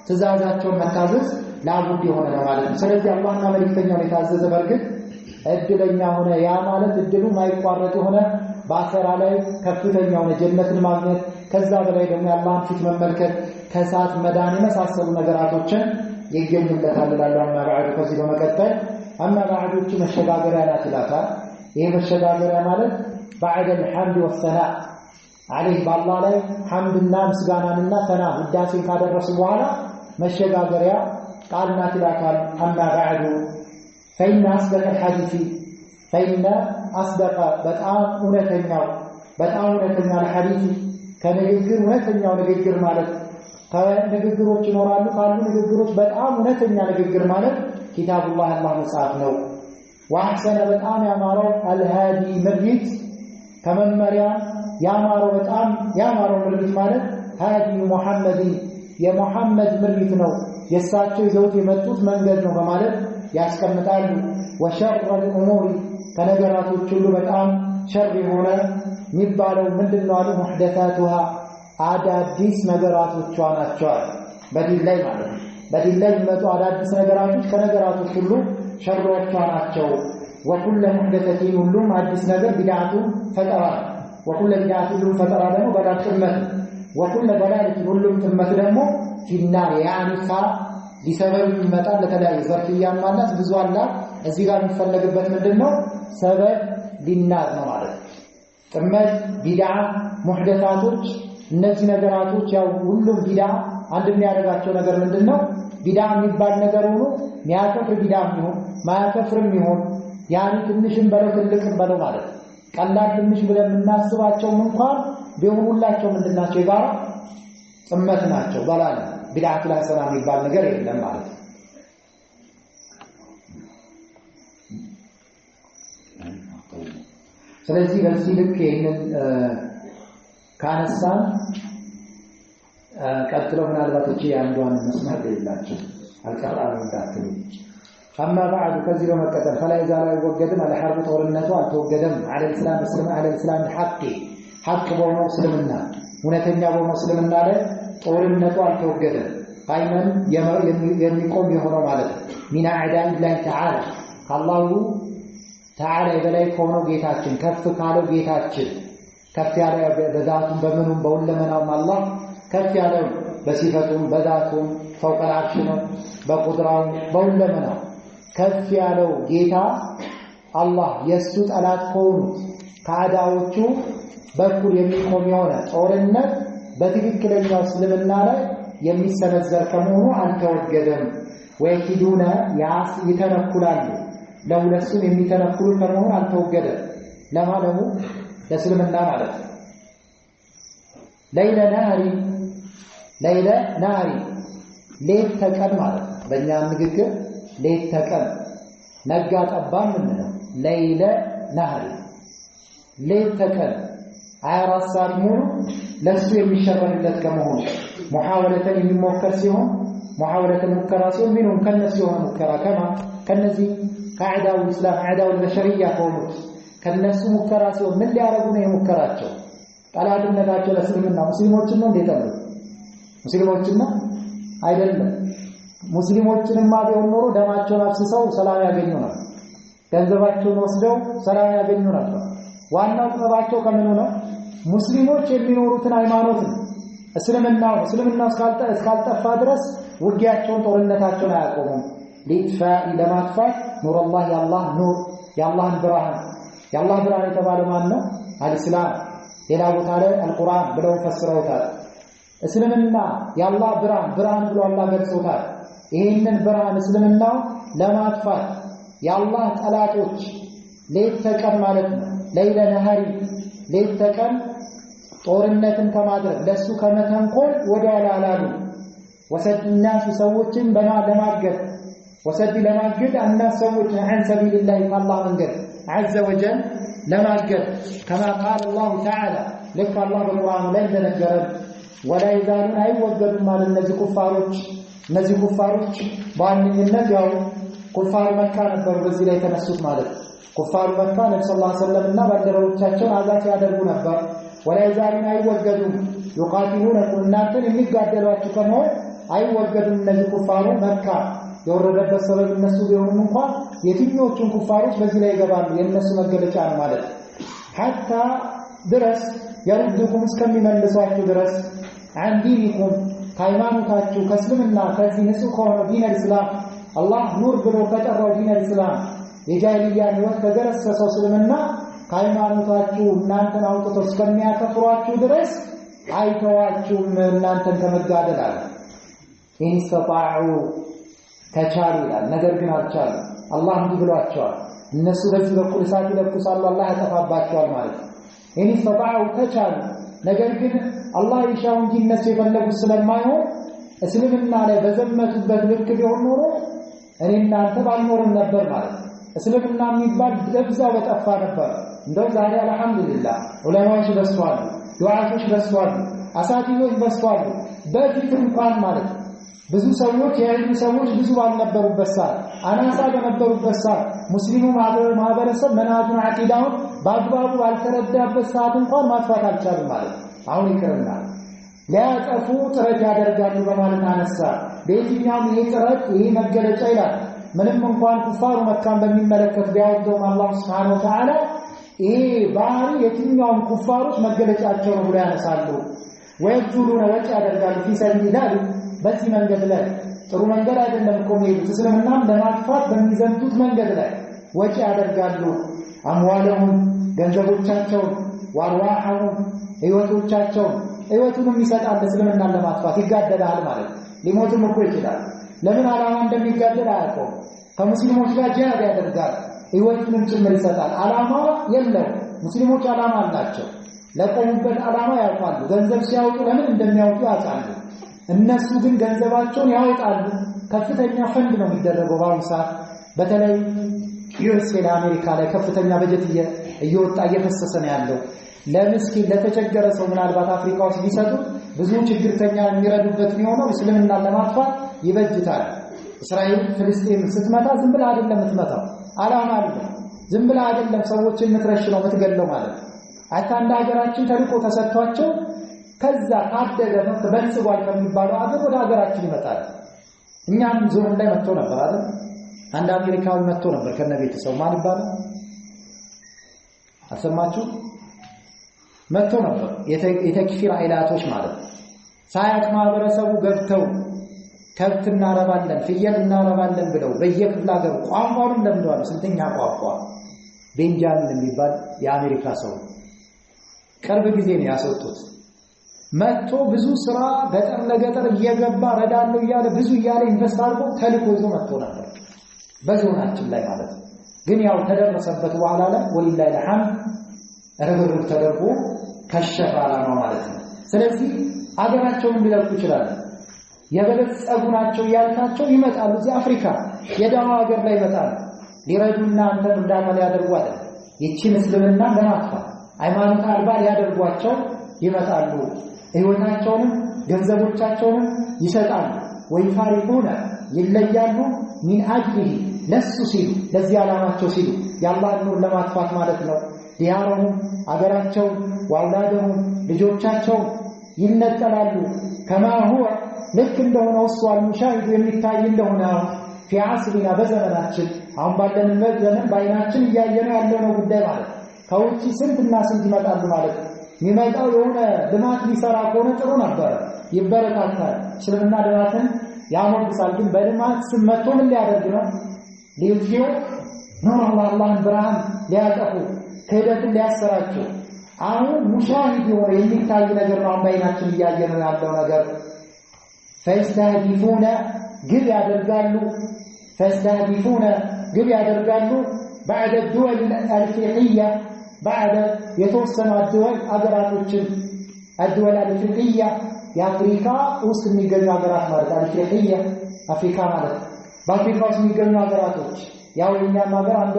ትእዛዛቸውን መታዘዝ ላቡድ የሆነ ነው ማለት ነው ስለዚህ አላህና መልእክተኛው የታዘዘ በርግጥ እድለኛ ሆነ ያ ማለት እድሉ ማይቋረጥ ሆነ በአኺራ ላይ ከፍተኛው ጀነትን ማግኘት ከዛ በላይ ደግሞ የአላህን ፊት መመልከት ከሳት መዳን የመሳሰሉ ነገራቶችን ይገኙለታል ይላል አማባዕዱ ከዚህ በመቀጠል አማባዕዶቹ መሸጋገሪያ ናት ይላታል ይሄ መሸጋገሪያ ማለት بعد الحمد والثناء عليه بالله ላይ ሐምድና ምስጋናንና ሰና ውዳሴን ካደረሱ በኋላ መሸጋገሪያ ቃል ናት ይላታል አማባዕዱ فإن أصدق الحديث فإن أصدق በጣም እውነተኛው الحديث ከንግግር እውነተኛው ንግግር ማለት ከንግግሮች ይኖራሉ ካሉ ንግግሮች በጣም እውነተኛ ንግግር ማለት ኪታቡላህ አላህ መጽሐፍ ነው ወአሕሰነ በጣም ያማረው الهادي ምርኢት ከመመሪያ ያማረው በጣም ያማረው ምርኢት ማለት هادي محمد የሙሐመድ ምርኢት ነው የሳቸው ይዘውት የመጡት መንገድ ነው በማለት ያስቀምጣሉ وشر الأمور ከነገራቶች ሁሉ በጣም ሸር የሆነ የሚባለው ምንድነው አሉ محدثاتها አዳዲስ ነገራቶች ናቸው በዲን ላይ ማለት ነው በዲን ላይ የሚመጡ አዳዲስ ነገራቶች ከነገራቶች ሁሉ ሸሮች ናቸው وكل محدثة ሁሉም አዲስ ነገር ቢድዓቱ ፈጠራ وكل ቢድዓቱ ፈጠራ ደግሞ በላጭ ጥመት وكل ضلالة ሁሉም ጥመት ደግሞ في النار يعني ሊሰበብ ይመጣል ለተለያየ ዘርፍያን ማለት ብዙ አለ እዚህ ጋር የሚፈለግበት ምንድነው ሰበብ ሊናር ነው ማለት ጥመት ቢድዓ ሙህደሳቶች እነዚህ ነገራቶች ያው ሁሉም ቢድዓ አንድ የሚያደርጋቸው ነገር ምንድነው ቢድዓ የሚባል ነገር ሆኖ የሚያከፍር ቢድዓ ይሁን ማያከፍርም ይሁን ያኒ ትንሽም በለው ትልቅም በለው ማለት ቀላል ትንሽ ብለን እናስባቸው እንኳን ቢሆኑላቸው ምንድናቸው የጋራ ጥመት ናቸው ባላል ቢድዓቱ ሐሰና የሚባል ነገር የለም ማለት ስለዚህ በዚህ ልክ ይሄንን ካነሳን ቀጥሎ ምናልባት እቺ አንዷን መስመር ይላችሁ አልቀራም እንዳትሉ أما بعد كذب مكة فلا يزال يوجدم على حرب ጦርነቱ አልተወገደም على الإسلام مسلم على الإسلام حق በሙስሊምና እውነተኛ በሙስሊምና ላይ ጦርነቱ አልተወገደም አይመን የሚቆም የሆነው ማለት ሚና አዕዳኢ ላይ ተዓላ አላሁ ተዓላ በላይ ከሆነው ጌታችን ከፍ ካለው ጌታችን ከፍ ያለ በዛቱም በምኑም በሁለመናውም አላህ ከፍ ያለው በሲፈቱም በዛቱም فوق العرش ነው በቁድራው በሁለመናው ከፍ ያለው ጌታ አላህ የሱ ጠላት ከሆኑ ካዳዎቹ በኩል የሚቆም የሆነ ጦርነት በትክክለኛው እስልምና ላይ የሚሰነዘር ከመሆኑ አልተወገደም ወይኪዱና ይተነኩላሉ ለሁለቱም የሚተነኩሉ ከመሆኑ አልተወገደም ለማለሙ ለእስልምና ማለት ለይለ ናሪ ሌት ተቀን ማለት በእኛ ንግግር ሌት ተቀን ነጋ ጠባም ምንለው ለይለ ናሪ ሌት ተቀን 24 ሰዓት ሙሉ ለሱ የሚሸረምለት ከመሆኑ ሙሐወለተን የሚሞከር ሲሆን ሙሐወለተን ሙከራ ሲሆን ምንም ከነሱ የሆነ ሙከራ ከነዚህ ካዕዳው እስላም አዕዳው ለሸሪያ ከሆኑት ከነሱ ሙከራ ሲሆን ምን ሊያረጉ ነው የሙከራቸው ጠላትነታቸው ለእስልምና ሙስሊሞችን ነው እንደታሉ ሙስሊሞችን አይደለም ሙስሊሞችንማ ቢሆን ኖሮ ደማቸውን አፍስሰው ሰላም ያገኙ ነበር ገንዘባቸውን ወስደው ሰላም ያገኙ ነበር ዋናው ጥበባቸው ከምን ነው ሙስሊሞች የሚኖሩትን ሃይማኖት እስልምናው እስካልጠፋ ድረስ ውጊያቸውን ጦርነታቸውን አያቆሙም ሊጥፋኢ ለማጥፋት ኑር አላህ ያላህ ኑር ያላህን ብርሃን የተባለ ማን ነው አልእስላም ሌላ ቦታ ላይ አልቁርአን ብለው ፈስረውታል እስልምና ያላህ ብርሃን ብሎ አላህ ገልጾታል ይሄንን ብርሃን እስልምናው ለማጥፋት ያላህ ጠላቶች ሌት ተቀን ማለት ነው ለይለ ነሃሪ ሌት ተቀን ጦርነትን ከማድረግ ለሱ ከመተንኮል ወደ ኋላ አላሉ ወሰድናስ ሰዎችን ለማገድ ወሰድ ለማገድ الناس ሰዎች عن سبيل الله الله መንገድ عز وجل ለማገድ كما قال الله تعالى لك الله بالقرآن ላይ እንደነገረን ولا يزالون አይወገዱም ማለት እነዚህ ኩፋሮች በአንድነት ያው ኩፋር መካ ነበሩ በዚህ ላይ ተነሱት ማለት ኩፋር መካ ነብዩ ሰለላሁ ዐለይሂ ወሰለም እና ባልደረቦቻቸው አዛት ያደርጉ ነበር ولا يزالون አይወገዱም يقاتلونكم እናንተን የሚጋደሏችሁ ከመሆን አይወገዱም እነዚህ ኩፋሩ መካ የወረደበት ሰበብ እነሱ ቢሆኑም እንኳን የትኞቹን ኩፋሮች በዚህ ላይ ይገባሉ የነሱ መገለጫ ነው ማለት حتى ድረስ يردكم እስከሚመልሷችሁ ድረስ عن دينكم ሃይማኖታችሁ ከእስልምና ከዚህ ንጹህ ከሆነ ዲን እስላም አላህ ኑር ብሎ ከጠራው ዲን እስላም የጃሂልያን ህይወት ከገረሰሰው እስልምና ሃይማኖታችሁ እናንተን አውጥቶ እስከሚያከፍሯችሁ ድረስ አይተዋችሁም እናንተን ከመጋደል አለ ኢንስተጣዑ ተቻሉ ይላል ነገር ግን አልቻሉም አላህ እንዲህ ብሏቸዋል እነሱ በዚህ በኩል እሳት ይለኩሳሉ አላህ ያጠፋባቸዋል ማለት ኢንስተጣዑ ተቻሉ ነገር ግን አላህ ይሻው እንጂ እነሱ የፈለጉት ስለማይሆን እስልምና ላይ በዘመቱበት ልክ ቢሆን ኖሮ እኔ እናንተ ባልኖርም ነበር ማለት እስልምና የሚባል ደብዛው በጠፋ ነበር እንደው ዛሬ አልহামዱሊላህ ዑለማዎች በስተዋል ዱዓቶች በስተዋል አሳቲዎች በስተዋል በፊት እንኳን ማለት ብዙ ሰዎች የዒልም ሰዎች ብዙ ባልነበሩበት ሰዓት አናሳ በነበሩበት ሰዓት ሙስሊሙ ማህበረሰብ መናቱን አቂዳውን በአግባቡ ባልተረዳበት ሰዓት እንኳን ማጥፋት አልቻሉም ማለት አሁን ይከረና ሊያጠፉ ጥረት ያደርጋሉ በማለት አነሳ በየትኛውም ይሄ ጥረት ይሄ መገለጫ ይላል ምንም እንኳን ኩፋሩ መካን በሚመለከት ቢያወጣው አላህ Subhanahu Wa Ta'ala ይሄ ባህሪ የትኛውም ኩፋሮች መገለጫቸው ነው ብሎ ያነሳሉ ወይጁሉና ወጪ ያደርጋሉ ፊሰቢላህ በዚህ መንገድ ላይ ጥሩ መንገድ አይደለም እኮ የሚሄዱት እስልምናን ለማጥፋት በሚዘምቱት መንገድ ላይ ወጪ ያደርጋሉ አምዋለሁም ገንዘቦቻቸውን ወአርዋሐሁም ህይወቱንም ይሰጣል እስልምናን ለማጥፋት ይጋደላል ማለት ሊሞትም እኮ ይችላል ለምን ዓላማ እንደሚጋደል አያውቀውም ከሙስሊሞች ጋር ጂሃድ ያደርጋል ህይወቱንም ጭምር ይሰጣል ዓላማ የለም ሙስሊሞች ዓላማ አላቸው ለቆሙበት ዓላማ ያውቃሉ ገንዘብ ሲያወጡ ለምን እንደሚያወጡ ያውቃሉ እነሱ ግን ገንዘባቸውን ያወጣሉ ከፍተኛ ፈንድ ነው የሚደረገው በአሁኑ ሰዓት በተለይ ዩኤስኤ አሜሪካ ላይ ከፍተኛ በጀት እየወጣ እየፈሰሰ ነው ያለው ለምስኪን ለተቸገረ ሰው ምናልባት አፍሪካ ውስጥ ቢሰጡ ብዙ ችግርተኛ የሚረዱበት ነው እስልምናን ለማጥፋት ይበጅታል እስራኤል ፍልስጤም ስትመታ ዝም ብላ አይደለም የምትመታው ዓላማ አለው ዝም ብላ አይደለም ሰዎችን የምትረሽነው የምትገለው ማለት አታንዳ ሀገራችን ተልቆ ተሰጥቷቸው ከዛ ታደገ በልጽጓል ከሚባለው አገር ወደ ሀገራችን ይመጣል እኛም ዞን ላይ መጥቶ ነበር አይደል አንድ አሜሪካዊ መጥቶ ነበር ከነቤተሰቡ ማን ይባላል አሰማችሁ መጥቶ ነበር የተክፊር አይላቶች ማለት ሳያቅ ማህበረሰቡ ገብተው ከብት እናረባለን ፍየል እናረባለን ብለው በየክፍለ ሀገሩ ቋንቋውን ለምደዋል ስንተኛ ቋንቋ ቤንጃሚን የሚባል የአሜሪካ ሰው ቅርብ ጊዜ ነው ያሰጡት መጥቶ ብዙ ስራ ገጠር ለገጠር እየገባ ረዳለው እያለ ብዙ እያለ ኢንቨስት አድርጎ ተልኮ ይዞ መጥቶ ነበር በዞናችን ላይ ማለት ግን ያው ተደረሰበት በኋላ ላይ ወሊላሂ الحمد ረብረብ ተደርጎ ከሸፈ ዓላማ ማለት ነው ስለዚህ አገራቸውን ሊለቁ ይችላሉ የበለጸጉ ናቸው ያልካቸው ይመጣሉ እዚህ አፍሪካ የዳዋ ሀገር ላይ ይመጣሉ ሊረዱና አንተን እርዳታ ሊያደርጉ አይደል ይቺን እስልምና ለማጥፋት ሃይማኖት አልባ ሊያደርጓቸው ይመጣሉ ህይወታቸውን ገንዘቦቻቸውን ይሰጣሉ ወይፋሪቁና ይለያሉ ሚን አጅሊ ለሱ ሲሉ ለዚህ ዓላማቸው ሲሉ የአላህን ኑር ለማጥፋት ማለት ነው ዲያሩም አገራቸው ወአውላደሁም ልጆቻቸው ይነጠላሉ كما هو ልክ እንደሆነ ወስዋል ሙሻሂድ የሚታይ እንደሆነ في عصرنا በዘመናችን አሁን ባለንበት ዘመን ባይናችን እያየነው ያለው ነው ጉዳይ ማለት ከውጪ ስንትና ስንት ይመጣሉ ማለት የሚመጣው የሆነ ልማት ሊሰራ ከሆነ ጥሩ ነበር ይበረታታል እስልምና ልማትን ያሞግሳል ግን በልማት ስም መጥቶ ምን ሊያደርግ ነው ሊይዝው ነው አላህን ብርሃን ሊያጠፉ ከሄደትን ሊያሰራቸው አሁን ሙሻሂድ የሆነ የሚታይ ነገር ነው ባይናችን እያየነው ያለው ነገር ፈስተህዲፉና ግብ ያደርጋሉ بعد الدول الافريقيه بعد የተወሰኑ الدول الافريقيه የአፍሪካ ውስጥ የሚገኙ ሀገራት ማለት አፍሪካ አፍሪካ ማለት በአፍሪካ ውስጥ የሚገኙ ሀገራቶች ያው የኛም ሀገር አንዷ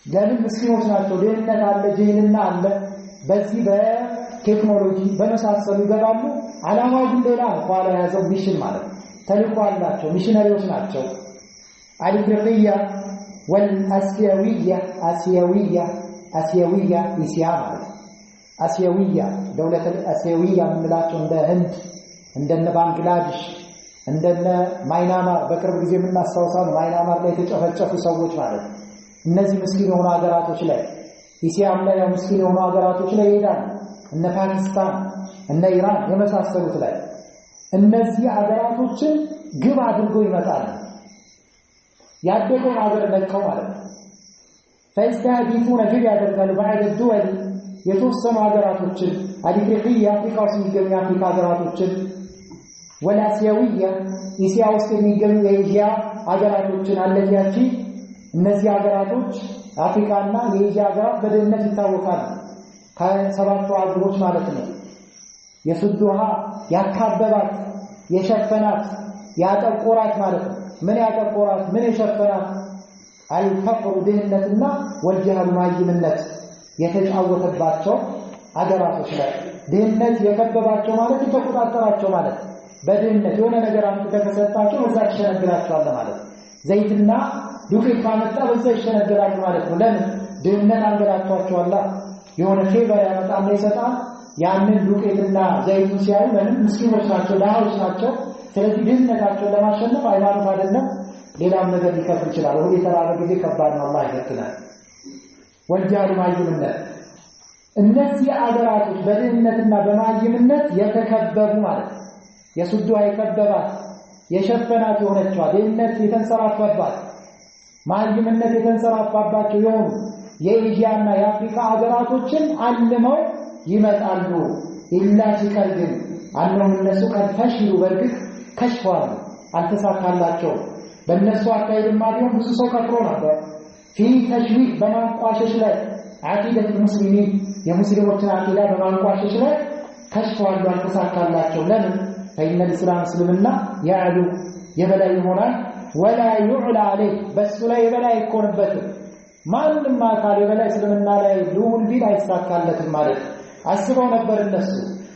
ለምን ምስኪኖች ናቸው ደህንነት አለ ጅህልና አለ በዚህ ቴክኖሎጂ በመሳሰሉ ይገባሉ። ዓላማው ግን ሌላ ነው። ኋላ ያዘው ሚሽን ማለት ተልእኮ አላቸው፣ ሚሽነሪዎች ናቸው። አልኢፍሪቅያ ወልአስያዊያ አስያዊያ ኢሲያ ማለት አስያዊያ ደውለት አስያዊያ የምንላቸው እንደ ህንድ እንደነ ባንግላዴሽ እንደነ ማይናማር በቅርብ ጊዜ የምናስታውሰው ማይናማር ላይ የተጨፈጨፉ ሰዎች ማለት እነዚህ ምስኪን የሆኑ ሀገራቶች ላይ ኢሲያም ላይ ምስኪን የሆኑ ሀገራቶች ላይ ይሄዳሉ። እነ ፓኪስታን እነ ኢራን የመሳሰሉት ላይ እነዚህ ሀገራቶችን ግብ አድርጎ ይመጣሉ። ያደገውን ሀገር ለቀው ማለት ነው። ፈይስተህዲፉነ ግብ ያደርጋሉ بعد الدول የተወሰኑ ሀገራቶችን አፍሪቃ አፍሪካ ውስጥ የሚገኙ አፍሪካ ሀገራቶችን ወላሲያዊያ ኢሲያ ውስጥ የሚገኙ የኤዥያ ሀገራቶችን አለያቺ እነዚህ ሀገራቶች አፍሪካና የኤዥያ ሀገራት በድህነት ይታወቃሉ። ከሰባቱ አህጉሮች ማለት ነው። የሱዱሃ ያካበባት የሸፈናት ያጠቆራት ማለት ነው። ምን ያጠቆራት ምን የሸፈናት አልፈቅሩ ድህነትና ወልጀሃል ማይምነት የተጫወተባቸው ሀገራቶች ላይ ድህነት የከበባቸው ማለት የተቆጣጠራቸው ማለት በድህነት የሆነ ነገር አንተ ተከሰጣቸው በዛ ተሸነግራቸዋል ማለት ዘይትና ዱቄት ካመጣ በዛ ይሸነግራሉ ማለት ነው። ለምን ድህነት አንገላቷቸዋል። የሆነ ፌቨር ያመጣና ይሰጣል። ያንን ዱቄትና ዘይቱን ሲያዩ ለምን ምስኪኖች ናቸው፣ ደሃዎች ናቸው። ስለዚህ ድህነታቸውን ለማሸነፍ ሃይማኖት አይደለም ሌላም ነገር ሊከፍል ይችላል። ወደ ተራራ ጊዜ ከባድ ነው። አላህ ይፈትናል። ወልጃሉ ማይምነት እነዚህ አገራቶች በድህነትና በማይምነት የተከበቡ ማለት የሱዱ አይከበባት የሸፈናት የሆነችዋ ድህነት የተንሰራፋባት ማይምነት የተንሰራፋባቸው የሆኑ የኤዥያና የአፍሪካ ሀገራቶችን አልመው ይመጣሉ። ኢላ ሲቀር ግን አነው እነሱ ከፈሽሉ በርግጥ ከሽፈዋል፣ አልተሳካላቸው። በእነሱ አካሄድማ ቢሆን ብዙ ሰው ከፍሮ ነበር። ፊ ተሽዊህ በማንቋሸሽ ላይ አቂደት ሙስሊሚን የሙስሊሞችን አቂዳ በማንቋሸሽ ላይ ከሽፈዋል፣ አልተሳካላቸው። ለምን ፈኢነ الاسلام እስልምና ያዕሉ የበላይ ይሆናል። ወላ يعلى عليه በሱ ላይ የበላይ አይኮንበትም። ማንም አካል የበላይ እስልምና ላይ ሉል ቢል አይሳካለትም ማለት አስበው ነበር እነሱ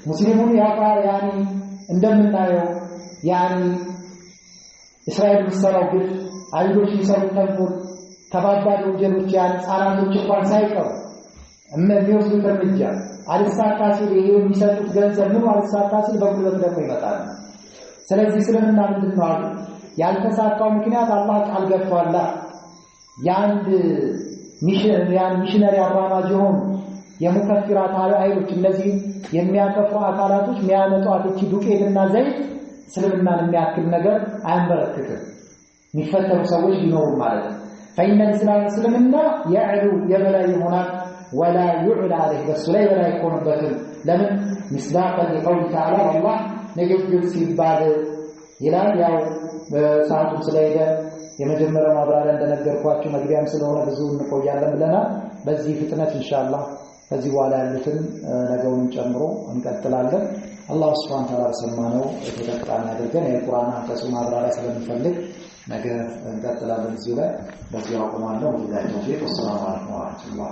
ሙስሊሙን ያቃር እንደምናየው እስራኤል ምሰራው ግፍ አይሁዶች ይሰሩት ተንኮል ከባባድ ወንጀሎች ህፃናቶች እንኳን ሳይቀሩ የሚወስዱት እርምጃ አልሳካ ሲል ይሄ የሚሰጡት ገንዘብ ምን አልሳካ ሲል በጉልበት ደግሞ ይመጣል። ስለዚህ እስልምና ምንድነው አሉ ያልተሳካው ምክንያት አላህ ቃል ገብቷል። ያንድ ሚሽነሪ አራማጅ የሆኑ የሙከፊራት ኃይሎች እነዚህ የሚያከፉ አካላቶች የሚያመጧት እቺ ዱቄትና ዘይት እስልምናን የሚያክል ነገር አያንበረክክም። የሚፈተሩ ሰዎች ሊኖሩ ማለት ነው። ፈኢነ الاسلام እስልምና ያዕሉ የበላይ ይሆናል። ወላ يعلى عليه በሱ ላይ የበላይ አይኮንበትም። ለምን ምስዳቀን ለቀውል ተዓላ አላህ ንግግር ሲባል ይላል። ያው በሰዓቱም ስለሄደ የመጀመሪያው ማብራሪያ እንደነገርኳችሁ መግቢያም ስለሆነ ብዙ እንቆያለን ብለናል። በዚህ ፍጥነት ኢንሻአላህ ከዚህ በኋላ ያሉትን ነገውን ጨምሮ እንቀጥላለን። አላህ Subhanahu Wa Ta'ala ሰማነው የተጠቃሚ አድርገን የቁርአን አንቀጹ ማብራሪያ ስለሚፈልግ ነገ እንቀጥላለን። እዚህ ላይ በዚህ አቁማለሁ። ወላሂ ተውፊቅ። ወሰላሙ ዐለይኩም ወራህመቱላህ